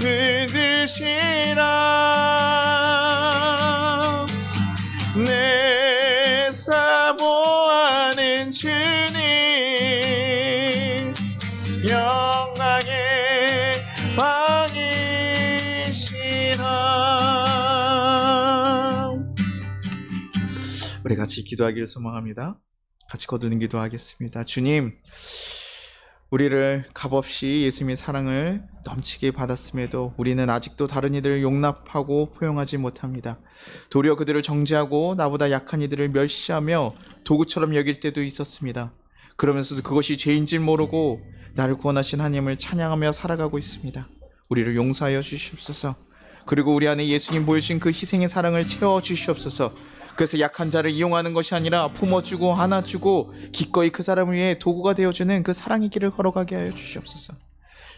흔드시라. 내 사모하는 주님 영광의 왕이시라. 우리 같이 기도하기를 소망합니다. 같이 거두는 기도하겠습니다. 주님, 우리를 값없이 예수님의 사랑을 넘치게 받았음에도 우리는 아직도 다른 이들을 용납하고 포용하지 못합니다. 도리어 그들을 정죄하고 나보다 약한 이들을 멸시하며 도구처럼 여길 때도 있었습니다. 그러면서도 그것이 죄인 줄 모르고 나를 구원하신 하나님을 찬양하며 살아가고 있습니다. 우리를 용서하여 주시옵소서. 그리고 우리 안에 예수님 보여주신 그 희생의 사랑을 채워 주시옵소서. 그래서 약한 자를 이용하는 것이 아니라 품어주고 안아주고 기꺼이 그 사람을 위해 도구가 되어주는 그 사랑의 길을 걸어가게 하여 주시옵소서.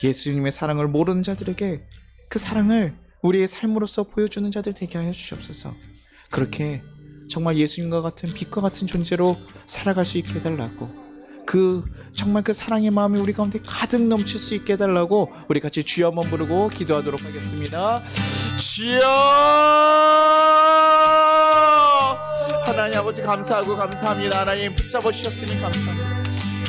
예수님의 사랑을 모르는 자들에게 그 사랑을 우리의 삶으로서 보여주는 자들 되게 하여 주시옵소서. 그렇게 정말 예수님과 같은 빛과 같은 존재로 살아갈 수 있게 해달라고, 정말 그 사랑의 마음이 우리 가운데 가득 넘칠 수 있게 해달라고 우리 같이 주여 한번 부르고 기도하도록 하겠습니다. 주여! 하나님 아버지 감사하고 감사합니다. 하나님 붙잡아 주셨으니 감사합니다.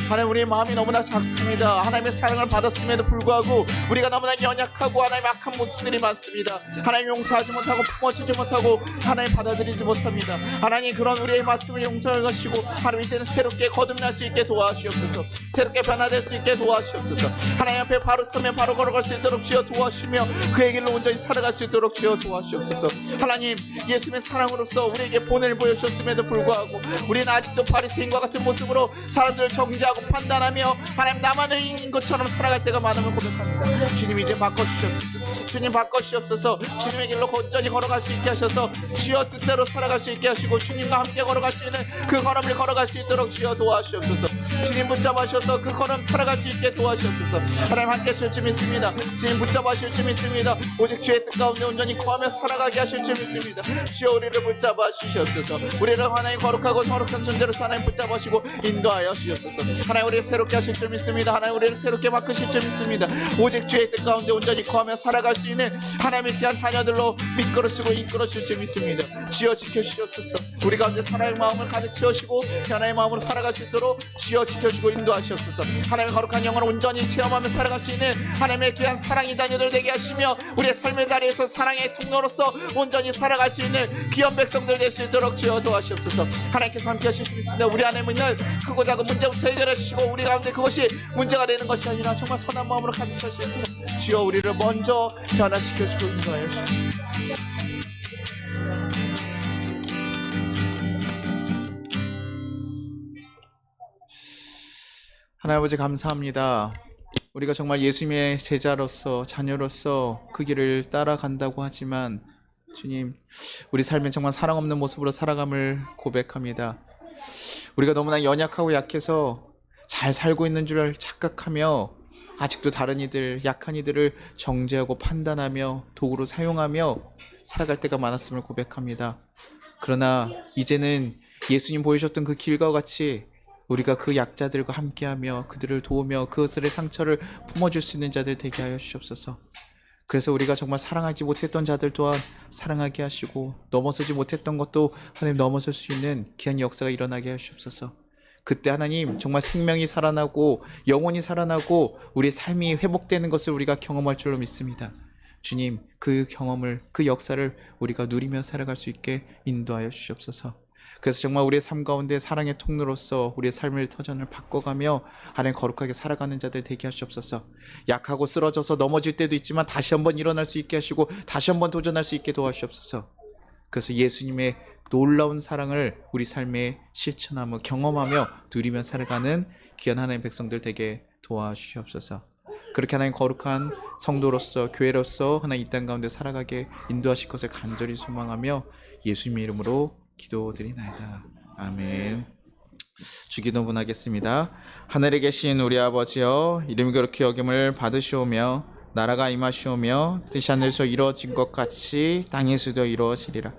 하나님 우리의 마음이 너무나 작습니다. 하나님의 사랑을 받았음에도 불구하고 우리가 너무나 연약하고 하나님 악한 모습들이 많습니다. 하나님 용서하지 못하고 품어주지 못하고 하나님 받아들이지 못합니다. 하나님 그런 우리의 말씀을 용서하시고 하나님 이제는 새롭게 거듭날 수 있게 도와주시옵소서. 새롭게 변화될 수 있게 도와주시옵소서. 하나님 앞에 바로 서면 바로 걸어갈 수 있도록 주여 도와주시며 그의 길로 온전히 살아갈 수 있도록 주여 도와주시옵소서. 하나님 예수님의 사랑으로서 우리에게 본을 보여주셨음에도 불구하고 우리는 아직도 바리새인과 같은 모습으로 사람들을 정죄하고 판단하며 하나님 나만 의인인 것처럼 살아갈 때가 많음을 고백합니다. 주님 이제 바꿔주시옵소서. 주님 바꿔주시옵소서. 주님의 길로 온전히 걸어갈 수 있게 하셔서 주여 뜻대로 살아갈 수 있게 하시고 주님과 함께 걸어갈 수 있는 그 걸음을 걸어갈 수 있도록 주여 도와주시옵소서. 주님 붙잡아주셔서 그 걸음 살아갈 수 있게 도와주시옵소서. 하나님 함께 하실 줄 믿습니다. 주님 붙잡아주실 줄 믿습니다. 오직 주의 뜻 가운데 온전히 거하며 살아가게 하실 줄 믿습니다. 주여 우리를 붙잡아 주시옵소서. 우리를 하나님 거룩하고 거룩한 존재로 하나님 붙잡아주시고 인도하여 주시옵소서. 하나님 우리를 새롭게 하실 줄 믿습니다. 하나님 우리를 새롭게 바꾸실 줄 믿습니다. 오직 주의 뜻 가운데 온전히 거하며 살아갈 수 있는 하나님의 귀한 자녀들로 이끌으시고 이끌어주실 줄 믿습니다. 주여 지켜주시옵소서. 우리 가운데 사랑의 마음을 가득 채우시고 변화의 마음으로 살아갈 수 있도록 주여 지켜주고 인도하시옵소서. 하나님의 거룩한 영혼을 온전히 체험하며 살아갈 수 있는 하나님의 귀한 사랑의 자녀들 되게 하시며 우리의 삶의 자리에서 사랑의 통로로서 온전히 살아갈 수 있는 귀한 백성들 될 수 있도록 주여 도와주시옵소서. 하나님께서 함께 하실 수 있습니다. 우리 안에 있는 크고 작은 문제부터 해결해 주시고 우리 가운데 그것이 문제가 되는 것이 아니라 정말 선한 마음으로 가득 차시고 주여 우리를 먼저 변화시켜주고 인도하여 주시옵소서. 하나님 아버지 감사합니다. 우리가 정말 예수님의 제자로서 자녀로서 그 길을 따라간다고 하지만 주님 우리 삶엔 정말 사랑 없는 모습으로 살아감을 고백합니다. 우리가 너무나 연약하고 약해서 잘 살고 있는 줄 착각하며 아직도 다른 이들, 약한 이들을 정죄하고 판단하며 도구로 사용하며 살아갈 때가 많았음을 고백합니다. 그러나 이제는 예수님 보여주셨던 그 길과 같이 우리가 그 약자들과 함께하며 그들을 도우며 그것들의 상처를 품어줄 수 있는 자들 되게 하여 주시옵소서. 그래서 우리가 정말 사랑하지 못했던 자들 또한 사랑하게 하시고 넘어서지 못했던 것도 하나님 넘어설 수 있는 귀한 역사가 일어나게 하시옵소서. 그때 하나님 정말 생명이 살아나고 영혼이 살아나고 우리의 삶이 회복되는 것을 우리가 경험할 줄로 믿습니다. 주님 그 경험을 그 역사를 우리가 누리며 살아갈 수 있게 인도하여 주시옵소서. 그래서 정말 우리의 삶 가운데 사랑의 통로로서 우리의 삶의 터전을 바꿔가며 하나님 거룩하게 살아가는 자들 되게 하시옵소서. 약하고 쓰러져서 넘어질 때도 있지만 다시 한번 일어날 수 있게 하시고 다시 한번 도전할 수 있게 도와주시옵소서. 그래서 예수님의 놀라운 사랑을 우리 삶에 실천하며 경험하며 누리며 살아가는 귀한 하나님의 백성들 되게 도와주시옵소서. 그렇게 하나님 거룩한 성도로서 교회로서 하나님 이 땅 가운데 살아가게 인도하실 것을 간절히 소망하며 예수님의 이름으로 기도드리나이다. 아멘. 주기도문 하겠습니다. 하늘에 계신 우리 아버지여, 이름이 그렇게 여김을 받으시오며 나라가 임하시오며 뜻이 하늘에서 이루어진 것 같이 땅에서도 이루어지리라.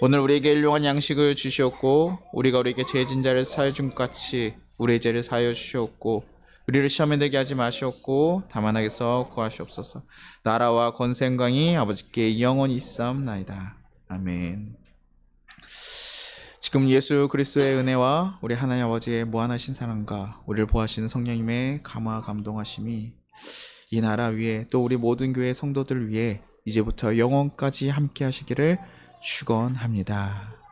오늘 우리에게 일용할 양식을 주시옵고 우리가 우리에게 죄 진 자를 사하여 준 것 같이 우리의 죄를 사하여 주시옵고 우리를 시험에 들게 하지 마시옵고 다만 악에서 구하시옵소서. 나라와 권세 영광이 아버지께 영원히 있사옵나이다. 아멘. 지금 예수 그리스도의 은혜와 우리 하나님 아버지의 무한하신 사랑과 우리를 보호하시는 성령님의 감화 감동하심이 이 나라 위에 또 우리 모든 교회 성도들 위에 이제부터 영원까지 함께 하시기를 축원합니다.